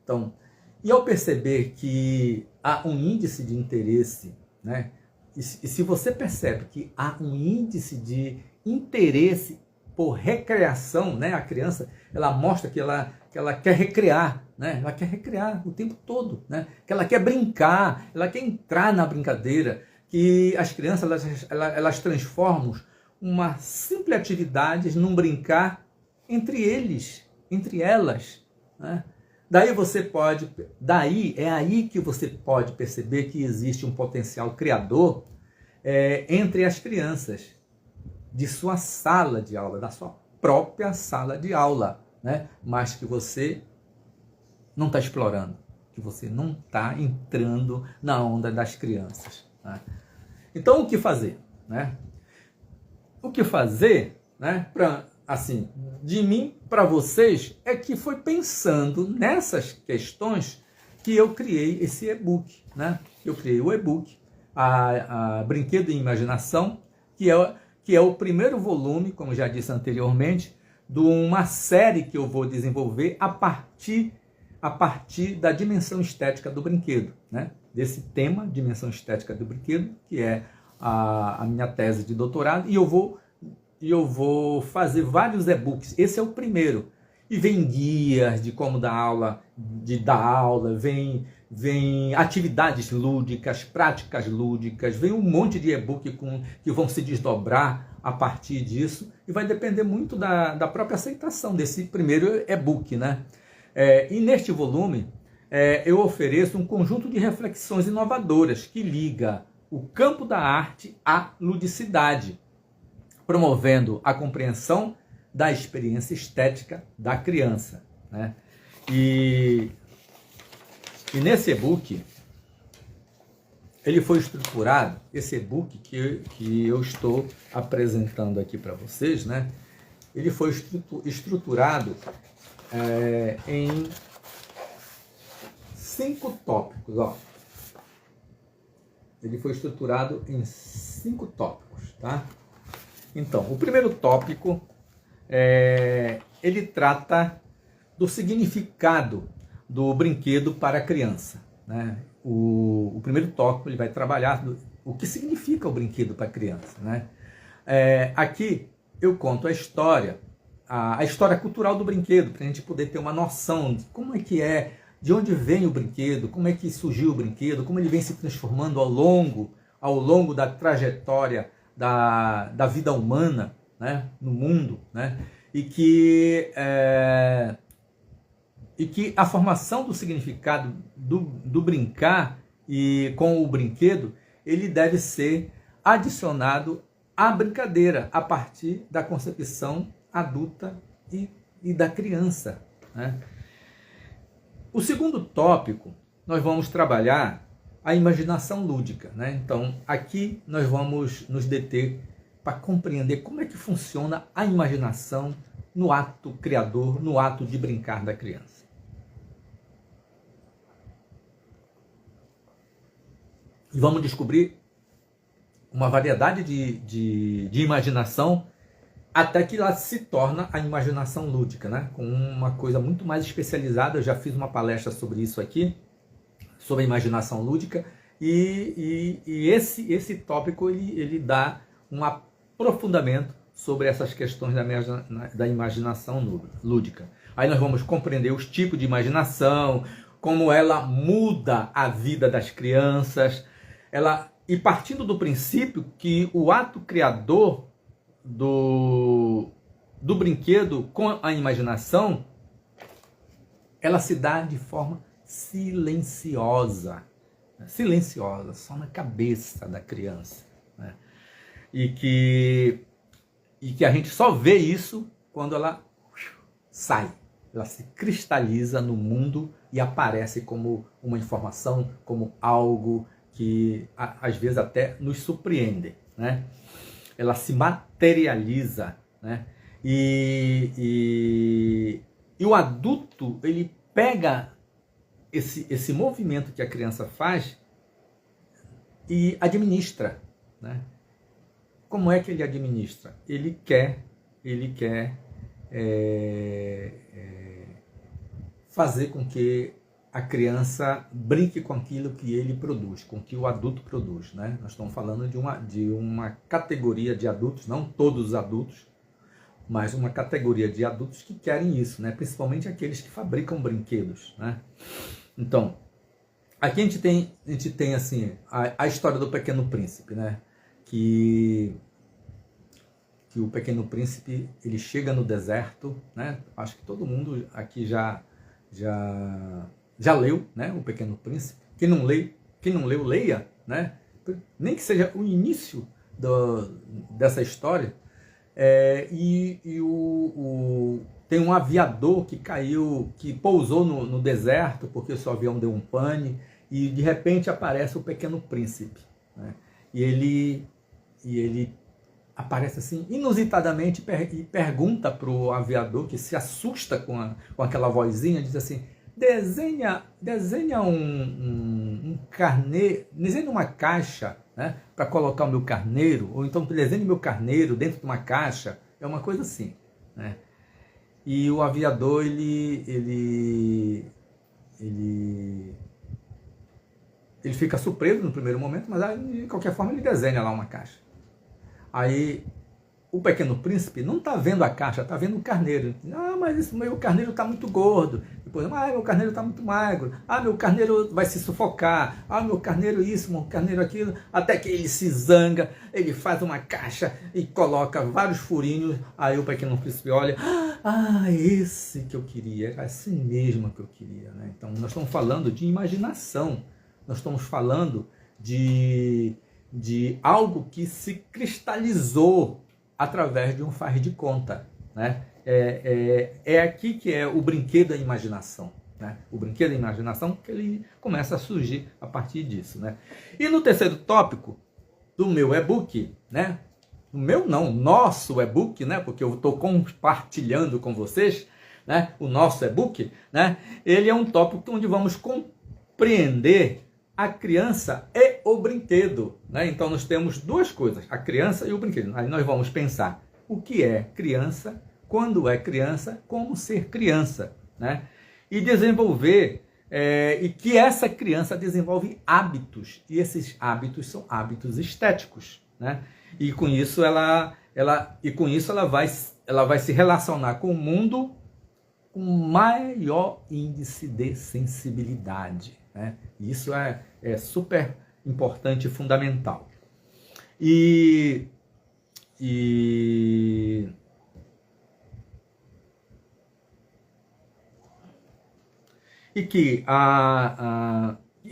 Então, e ao perceber que há um índice de interesse, né? E se você percebe que há um índice de interesse por recreação, né? A criança, ela mostra que ela quer recrear, né? Ela quer recrear o tempo todo, né? Que ela quer brincar, ela quer entrar na brincadeira, que as crianças elas transformam uma simples atividade num brincar entre eles, entre elas, né? É aí que você pode perceber que existe um potencial criador entre as crianças de sua sala de aula, da sua própria sala de aula, né? Mas que você não está explorando, que você não está entrando na onda das crianças, né? Então, o que fazer, né? O que fazer, né? Assim, de mim para vocês, é que foi pensando nessas questões que eu criei esse e-book, né? Eu criei o e-book, a Brinquedo e Imaginação, que é o primeiro volume, como já disse anteriormente, de uma série que eu vou desenvolver a partir da dimensão estética do brinquedo, né? Desse tema, dimensão estética do brinquedo, que é a minha tese de doutorado, e eu vou fazer vários e-books. Esse é o primeiro. E vem guias de como dar aula, vem vem atividades lúdicas, práticas lúdicas, vem um monte de e-book que vão se desdobrar a partir disso, e vai depender muito da própria aceitação desse primeiro e-book, né? E neste volume, eu ofereço um conjunto de reflexões inovadoras que liga o campo da arte à ludicidade, promovendo a compreensão da experiência estética da criança, né? E nesse e-book, ele foi estruturado, esse e-book que eu estou apresentando aqui para vocês, né? Ele foi estruturado em 5 tópicos, ó. Ele foi estruturado em 5 tópicos, tá? Então, o primeiro tópico, ele trata do significado do brinquedo para a criança, né? O primeiro tópico ele vai trabalhar o que significa o brinquedo para a criança, né? Aqui eu conto a história cultural do brinquedo, para a gente poder ter uma noção de como é, de onde vem o brinquedo, como é que surgiu o brinquedo, como ele vem se transformando ao longo da trajetória da vida humana, né, no mundo, né, e que a formação do significado do brincar e com o brinquedo, ele deve ser adicionado à brincadeira a partir da concepção adulta e da criança, né? O segundo tópico, nós vamos trabalhar a imaginação lúdica, né? Então, aqui nós vamos nos deter para compreender como é que funciona a imaginação no ato criador, no ato de brincar da criança. E vamos descobrir uma variedade de imaginação até que ela se torna a imaginação lúdica, né? Com uma coisa muito mais especializada. Eu já fiz uma palestra sobre isso aqui, sobre a imaginação lúdica, e esse tópico ele dá um aprofundamento sobre essas questões da imaginação lúdica. Aí nós vamos compreender os tipos de imaginação, como ela muda a vida das crianças, e partindo do princípio que o ato criador do brinquedo com a imaginação, ela se dá de forma silenciosa, só na cabeça da criança, né? E que a gente só vê isso quando ela sai, ela se cristaliza no mundo e aparece como uma informação, como algo que às vezes até nos surpreende, né? Ela se materializa, né? E o adulto, ele pega esse movimento que a criança faz e administra, né? Como é que ele administra? Ele quer fazer com que a criança brinque com aquilo que ele produz, com que o adulto produz, né? Nós estamos falando de uma categoria de adultos, não todos os adultos, mas uma categoria de adultos que querem isso, né? Principalmente aqueles que fabricam brinquedos, né? Então, aqui a gente tem assim, a história do Pequeno Príncipe, né? Que o Pequeno Príncipe, ele chega no deserto, né? Acho que todo mundo aqui já leu, né, O Pequeno Príncipe. Quem não leu, leia, né? Nem que seja o início dessa história. Tem um aviador que pousou no deserto porque o seu avião deu um pane, e de repente aparece o Pequeno Príncipe, né? E ele aparece assim inusitadamente e pergunta para o aviador, que se assusta com aquela vozinha, diz assim: desenha um carneiro, desenha uma caixa, né, para colocar o meu carneiro, ou então desenhe meu carneiro dentro de uma caixa, é uma coisa assim, né? E o aviador ele fica surpreso no primeiro momento, mas de qualquer forma ele desenha lá uma caixa. Aí o Pequeno Príncipe não está vendo a caixa, está vendo o carneiro. Ah, mas esse meu carneiro está muito gordo. Depois, meu carneiro está muito magro. Ah, meu carneiro vai se sufocar. Ah, meu carneiro isso, meu carneiro aquilo. Até que ele se zanga, ele faz uma caixa e coloca vários furinhos. Aí o Pequeno Príncipe olha, esse que eu queria, era assim mesmo que eu queria. Né? Então, nós estamos falando de imaginação. Nós estamos falando de algo que se cristalizou através de um faz de conta, né? É aqui que é o brinquedo da imaginação, né? O brinquedo da imaginação que ele começa a surgir a partir disso, né? E no terceiro tópico do meu e-book, né? O meu não, nosso e-book, né? Porque eu estou compartilhando com vocês, né? O nosso e-book, né? Ele é um tópico onde vamos compreender a criança e o brinquedo, né? Então nós temos duas coisas, a criança e o brinquedo. Aí nós vamos pensar o que é criança, quando é criança, como ser criança, né? E desenvolver, e que essa criança desenvolve hábitos, e esses hábitos são hábitos estéticos, né? E com isso ela vai se relacionar com o mundo com maior índice de sensibilidade, né? Isso é super importante e fundamental. E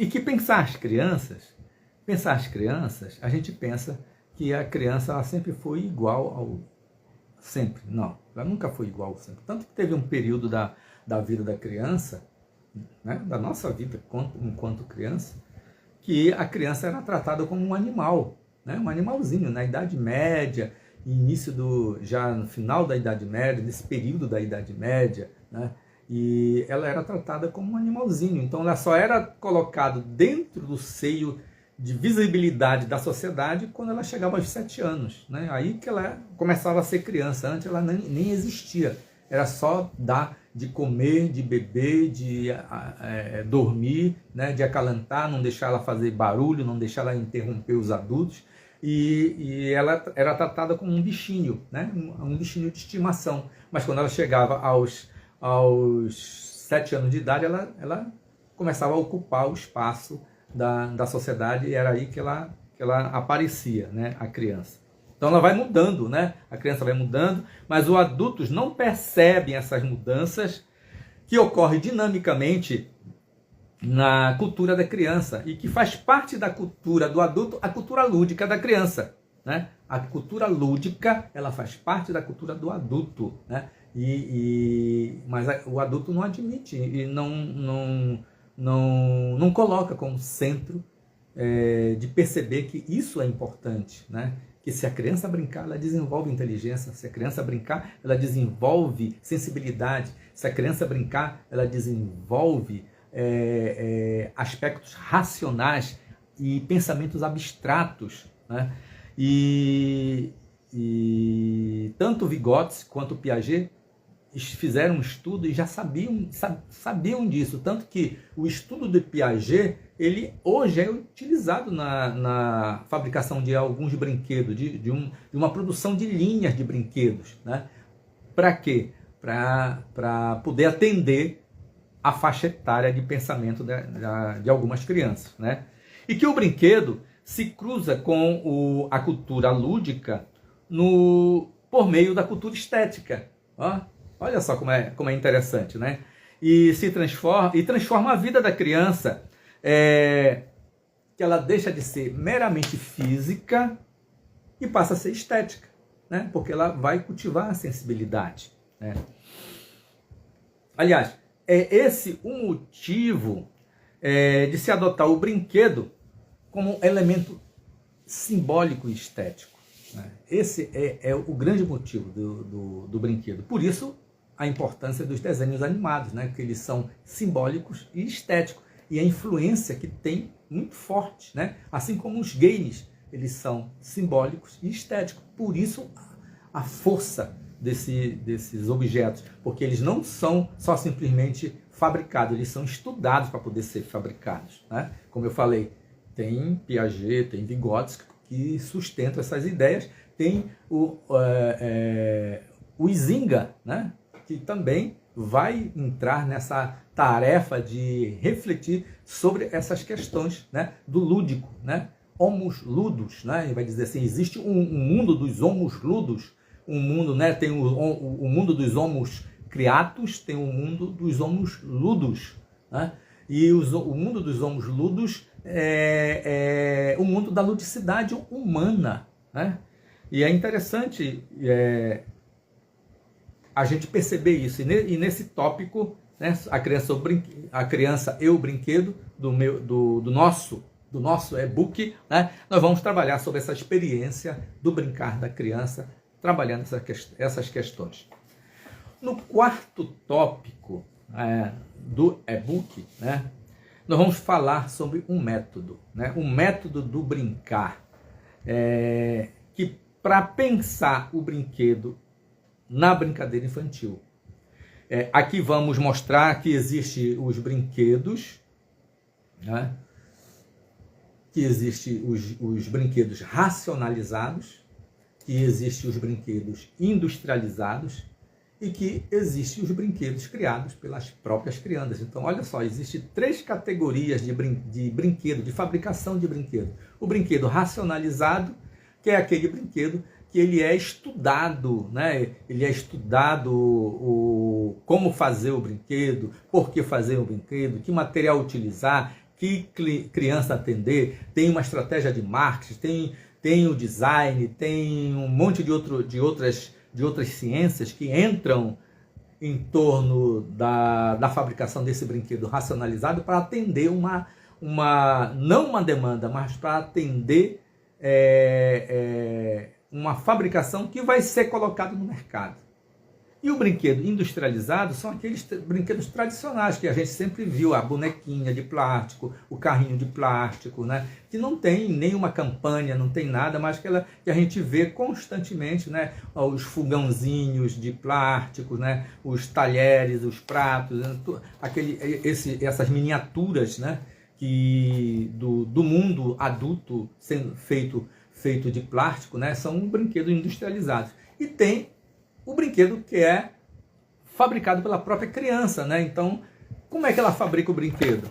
que pensar as crianças, a gente pensa que a criança ela sempre foi igual ao sempre. Não, ela nunca foi igual ao sempre. Tanto que teve um período da vida da criança, né, da nossa vida enquanto criança, que a criança era tratada como um animal, né, um animalzinho, na Idade Média, já no final da Idade Média, nesse período da Idade Média, né, e ela era tratada como um animalzinho, então ela só era colocada dentro do seio de visibilidade da sociedade quando ela chegava aos 7 anos, né, aí que ela começava a ser criança, antes ela nem existia, era só dar de comer, de beber, de dormir, né, de acalentar, não deixar ela fazer barulho, não deixar ela interromper os adultos, e ela era tratada como um bichinho, né, um bichinho de estimação. Mas quando ela chegava aos 7 anos de idade, ela começava a ocupar o espaço da sociedade, e era aí que ela aparecia, né, a criança. Então ela vai mudando, né? A criança vai mudando, mas os adultos não percebem essas mudanças que ocorrem dinamicamente na cultura da criança e que faz parte da cultura do adulto, a cultura lúdica da criança, né? A cultura lúdica, ela faz parte da cultura do adulto, né? Mas o adulto não admite e não coloca como centro de perceber que isso é importante, né? Que se a criança brincar, ela desenvolve inteligência. Se a criança brincar, ela desenvolve sensibilidade. Se a criança brincar, ela desenvolve aspectos racionais e pensamentos abstratos, né? E tanto Vygotsky quanto Piaget fizeram um estudo e já sabiam disso. Tanto que o estudo de Piaget, ele hoje é utilizado na fabricação de alguns brinquedos, de uma produção de linhas de brinquedos, né? Para quê? Para poder atender a faixa etária de pensamento de algumas crianças, né? E que o brinquedo se cruza com a cultura lúdica por meio da cultura estética. Olha só como é interessante, né? E transforma a vida da criança, que ela deixa de ser meramente física e passa a ser estética, né? Porque ela vai cultivar a sensibilidade, né? Aliás, é esse o motivo de se adotar o brinquedo como elemento simbólico e estético, né? Esse é o grande motivo do brinquedo. Por isso, a importância dos desenhos animados, né? Que eles são simbólicos e estéticos. E a influência que tem muito forte, né? Assim como os games, eles são simbólicos e estéticos. Por isso, a força desses objetos, porque eles não são só simplesmente fabricados, eles são estudados para poder ser fabricados, né? Como eu falei, tem Piaget, tem Vygotsky que sustentam essas ideias tem o Izinga, né? Que também vai entrar nessa tarefa de refletir sobre essas questões, né? Do lúdico, né? Homus ludus, né? Ele vai dizer assim, existe um mundo dos homus ludus, um mundo, né? Tem o mundo dos homus criatus, tem o mundo dos homus ludus, né? E o mundo dos homus ludus é o mundo da ludicidade humana, né? E é interessante a gente perceber isso. E nesse tópico, né, a criança e o brinquedo do nosso e-book, né, nós vamos trabalhar sobre essa experiência do brincar da criança, trabalhando essas questões. No quarto tópico do e-book, né, nós vamos falar sobre um método, né, um método do brincar, que para pensar o brinquedo na brincadeira infantil. Aqui vamos mostrar que existem os brinquedos, né, que existem os brinquedos racionalizados, que existem os brinquedos industrializados e que existem os brinquedos criados pelas próprias crianças. Então, olha só, existem 3 categorias de brinquedo, de fabricação de brinquedo. O brinquedo racionalizado, que é aquele brinquedo que ele é estudado, né? Ele é estudado como fazer o brinquedo, por que fazer o brinquedo, que material utilizar, que criança atender, tem uma estratégia de marketing, tem o design, tem um monte de outras ciências que entram em torno da fabricação desse brinquedo racionalizado para atender não uma demanda, mas para atender uma fabricação que vai ser colocada no mercado. E o brinquedo industrializado são aqueles brinquedos tradicionais que a gente sempre viu, a bonequinha de plástico, o carrinho de plástico, né? Que não tem nenhuma campanha, não tem nada, mas que a gente vê constantemente, né? Os fogãozinhos de plástico, né? Os talheres, os pratos, né? Essas miniaturas, né? Do mundo adulto sendo feito de plástico, né? São brinquedos industrializados. E tem o brinquedo que é fabricado pela própria criança, né? Então, como é que ela fabrica o brinquedo?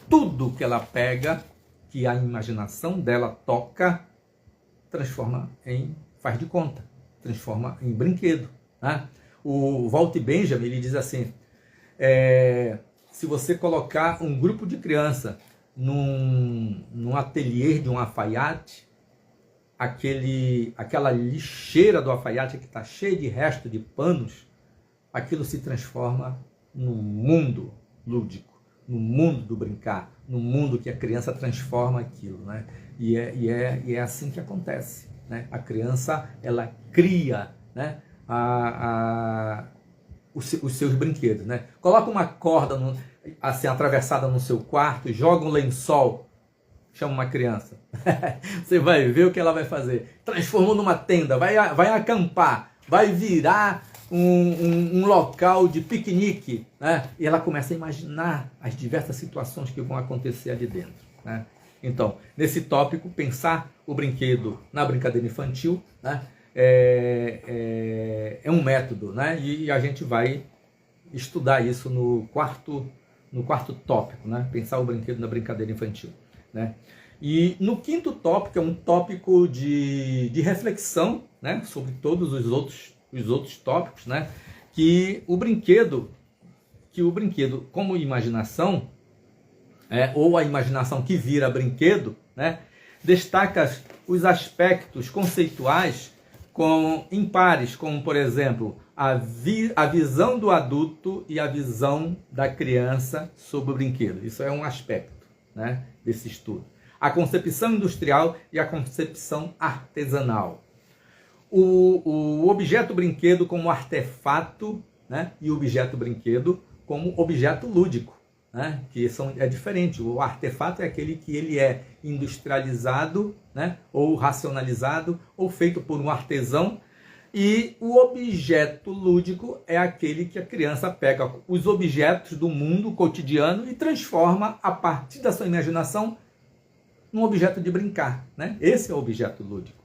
Tudo que ela pega, que a imaginação dela toca, faz de conta, transforma em brinquedo, né? O Walt Benjamin, ele diz assim, se você colocar um grupo de num ateliê de um alfaiate, aquela lixeira do alfaiate que está cheia de resto de panos, aquilo se transforma num mundo lúdico, no mundo do brincar, no mundo que a criança transforma aquilo, né? E é assim que acontece, né? A criança, ela cria, né, os seus brinquedos, né? Coloca uma corda assim atravessada no seu quarto, joga um lençol, chama uma criança. Você vai ver o que ela vai fazer. Transformou numa tenda, vai acampar, vai virar um local de piquenique, né? E ela começa a imaginar as diversas situações que vão acontecer ali dentro, né? Então, nesse tópico, pensar o brinquedo na brincadeira infantil, né? É um método, né? E a gente vai estudar isso no quarto tópico, né? Pensar o brinquedo na brincadeira infantil, né? E no quinto tópico, é um tópico de reflexão, né? Sobre todos os outros tópicos, né? Que o brinquedo como imaginação, ou a imaginação que vira brinquedo, né? Destaca os aspectos conceituais impares, como, por exemplo, a visão do adulto e a visão da criança sobre o brinquedo. Isso é um aspecto, né, desse estudo. A concepção industrial e a concepção artesanal. O objeto brinquedo como artefato, né, e o objeto brinquedo como objeto lúdico, né, que é diferente. O artefato é aquele que ele é industrializado, né, ou racionalizado, ou feito por um artesão, e o objeto lúdico é aquele que a criança pega os objetos do mundo cotidiano e transforma, a partir da sua imaginação, num objeto de brincar, né? Esse é o objeto lúdico.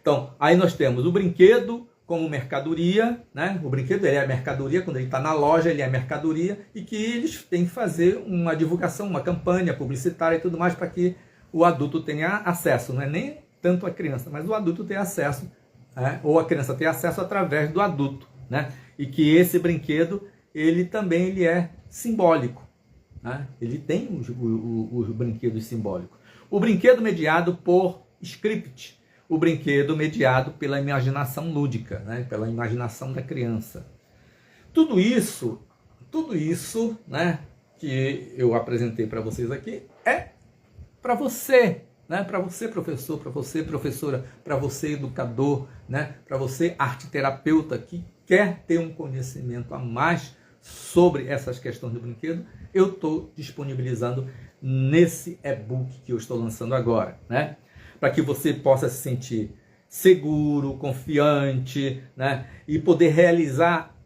Então, aí nós temos o brinquedo como mercadoria, né? O brinquedo ele é mercadoria, quando ele está na loja ele é mercadoria, e que eles têm que fazer uma divulgação, uma campanha publicitária e tudo mais para que o adulto tenha acesso, não é nem tanto a criança, mas o adulto tenha acesso, né? Ou a criança tenha acesso através do adulto, né? E que esse brinquedo ele também ele é simbólico, né? Ele tem os brinquedos simbólicos. O brinquedo mediado por script, o brinquedo mediado pela imaginação lúdica, né? Pela imaginação da criança. Tudo isso, né, que eu apresentei para vocês aqui é para você, né? Para você, professor, para você, professora, para você, educador, né? Para você, arteterapeuta, que quer ter um conhecimento a mais sobre essas questões do brinquedo, eu estou disponibilizando nesse e-book que eu estou lançando agora, né? Para que você possa se sentir seguro, confiante, né? E poder realizar,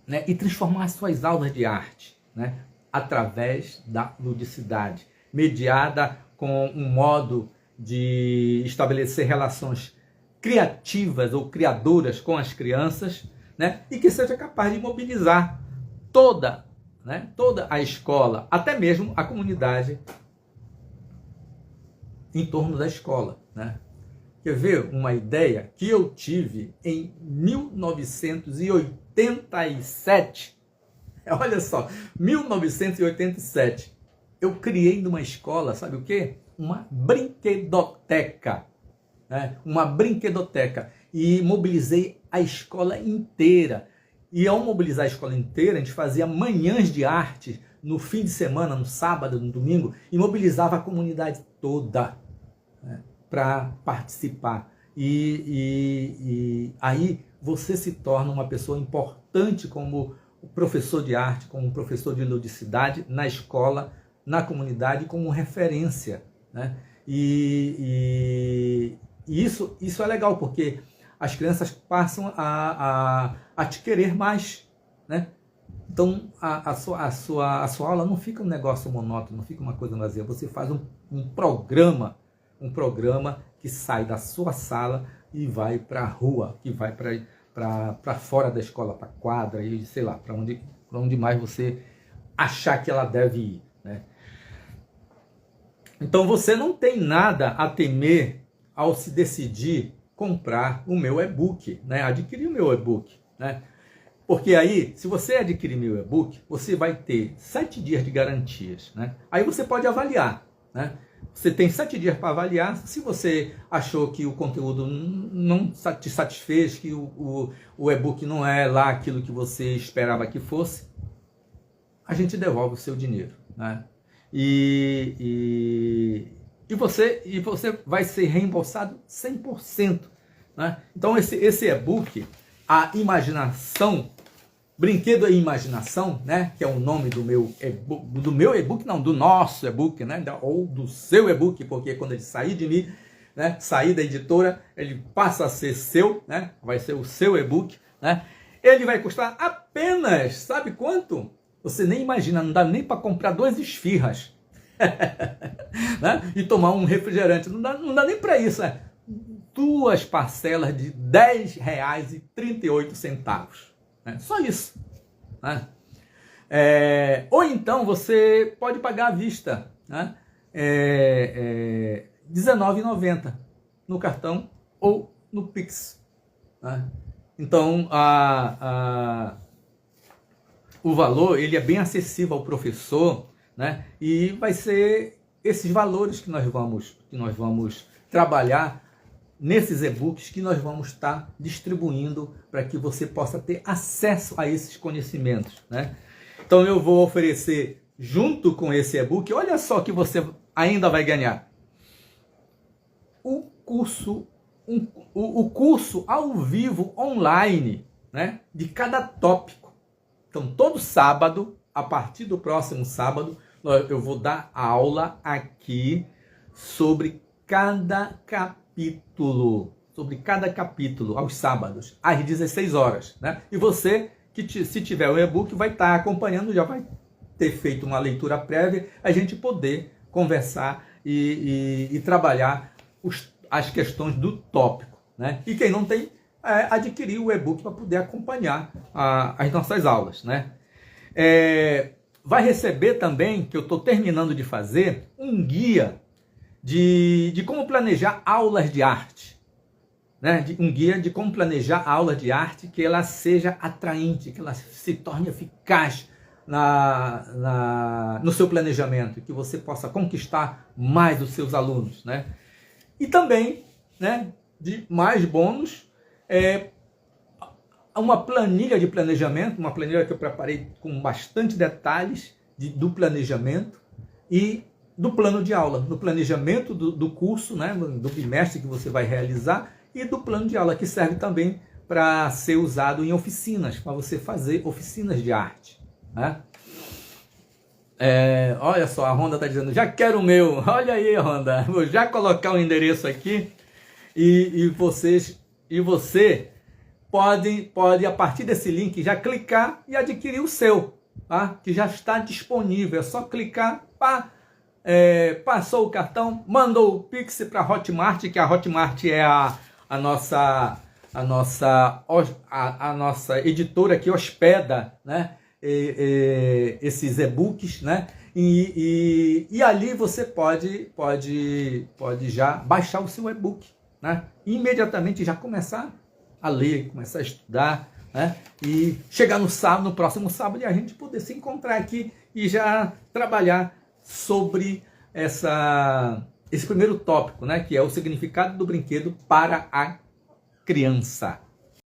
né? E transformar as suas aulas de arte, né? Através da ludicidade, mediada com um modo de estabelecer relações criativas ou criadoras com as crianças, né? E que seja capaz de mobilizar toda a escola, até mesmo a comunidade em torno da escola, né? Quer ver uma ideia que eu tive em 1987? Olha só, 1987, eu criei numa escola, sabe o quê? Uma brinquedoteca, né? Uma brinquedoteca, e mobilizei a escola inteira. E ao mobilizar a escola inteira, a gente fazia manhãs de arte no fim de semana, no sábado, no domingo, e mobilizava a comunidade toda, né, para participar. E aí você se torna uma pessoa importante como professor de arte, como professor de ludicidade na escola, na comunidade, como referência, né? E isso é legal, porque as crianças passam a te querer mais, né? Então a sua aula não fica um negócio monótono, não fica uma coisa vazia. Você faz um programa que sai da sua sala e vai para a rua, que vai para fora da escola, para a quadra, e sei lá, para onde mais você achar que ela deve ir, né? Então você não tem nada a temer ao se decidir comprar o meu e-book, né? Adquirir o meu e-book, né? Porque aí, se você adquirir meu e-book, você vai ter 7 dias de garantias, né? Aí você pode avaliar, né? Você tem 7 dias para avaliar. Se você achou que o conteúdo não te satisfez, que o e-book não é lá aquilo que você esperava que fosse, a gente devolve o seu dinheiro, né? E você vai ser reembolsado 100%, né? Então esse e-book, a imaginação, brinquedo e imaginação, né, que é o nome do meu e-book, não, do nosso e-book, né, ou do seu e-book, porque quando ele sair de mim, né, sair da editora, ele passa a ser seu, né, vai ser o seu e-book, né? Ele vai custar apenas, sabe quanto? Você nem imagina, não dá nem para comprar 2 esfirras, né? E tomar um refrigerante, não dá nem para isso, né? 2 parcelas de R$10,38, né? Só isso, né? Ou então você pode pagar à vista, né? R$19,90 no cartão ou no Pix, né? Então o valor ele é bem acessível ao professor, né? E vai ser esses valores que nós vamos trabalhar nesses e-books que nós vamos estar distribuindo para que você possa ter acesso a esses conhecimentos, né? Então eu vou oferecer junto com esse e-book, olha só que você ainda vai ganhar o curso ao vivo online, né, de cada tópico. Então todo sábado, a partir do próximo sábado, eu vou dar aula aqui sobre cada capítulo, aos sábados, às 16 horas, né? E você, se tiver o e-book, vai estar acompanhando, já vai ter feito uma leitura prévia, a gente poder conversar e trabalhar as questões do tópico, né? E quem não tem, adquirir o e-book para poder acompanhar as nossas aulas, né? Vai receber também, que eu estou terminando de fazer, um guia de como planejar aulas de arte, né? Um guia de como planejar aulas de arte, que ela seja atraente, que ela se torne eficaz no seu planejamento, que você possa conquistar mais os seus alunos, né? E também, né, de mais bônus, uma planilha de planejamento, uma planilha que eu preparei com bastante detalhes do planejamento e do plano de aula, do planejamento do curso, né, do bimestre que você vai realizar, e do plano de aula, que serve também para ser usado em oficinas, para você fazer oficinas de arte, né? Olha só, a Ronda está dizendo, já quero o meu. Olha aí, Ronda, vou já colocar o endereço aqui, e você pode, a partir desse link, já clicar e adquirir o seu, tá? Que já está disponível. É só clicar, passou o cartão, mandou o Pix para a Hotmart, que a Hotmart é a nossa editora que hospeda, né, esses e-books, né? E ali você pode já baixar o seu e-book, né? E imediatamente já começar a ler, começar a estudar, né? E chegar no próximo sábado, e a gente poder se encontrar aqui e já trabalhar sobre esse primeiro tópico, né? Que é o significado do brinquedo para a criança.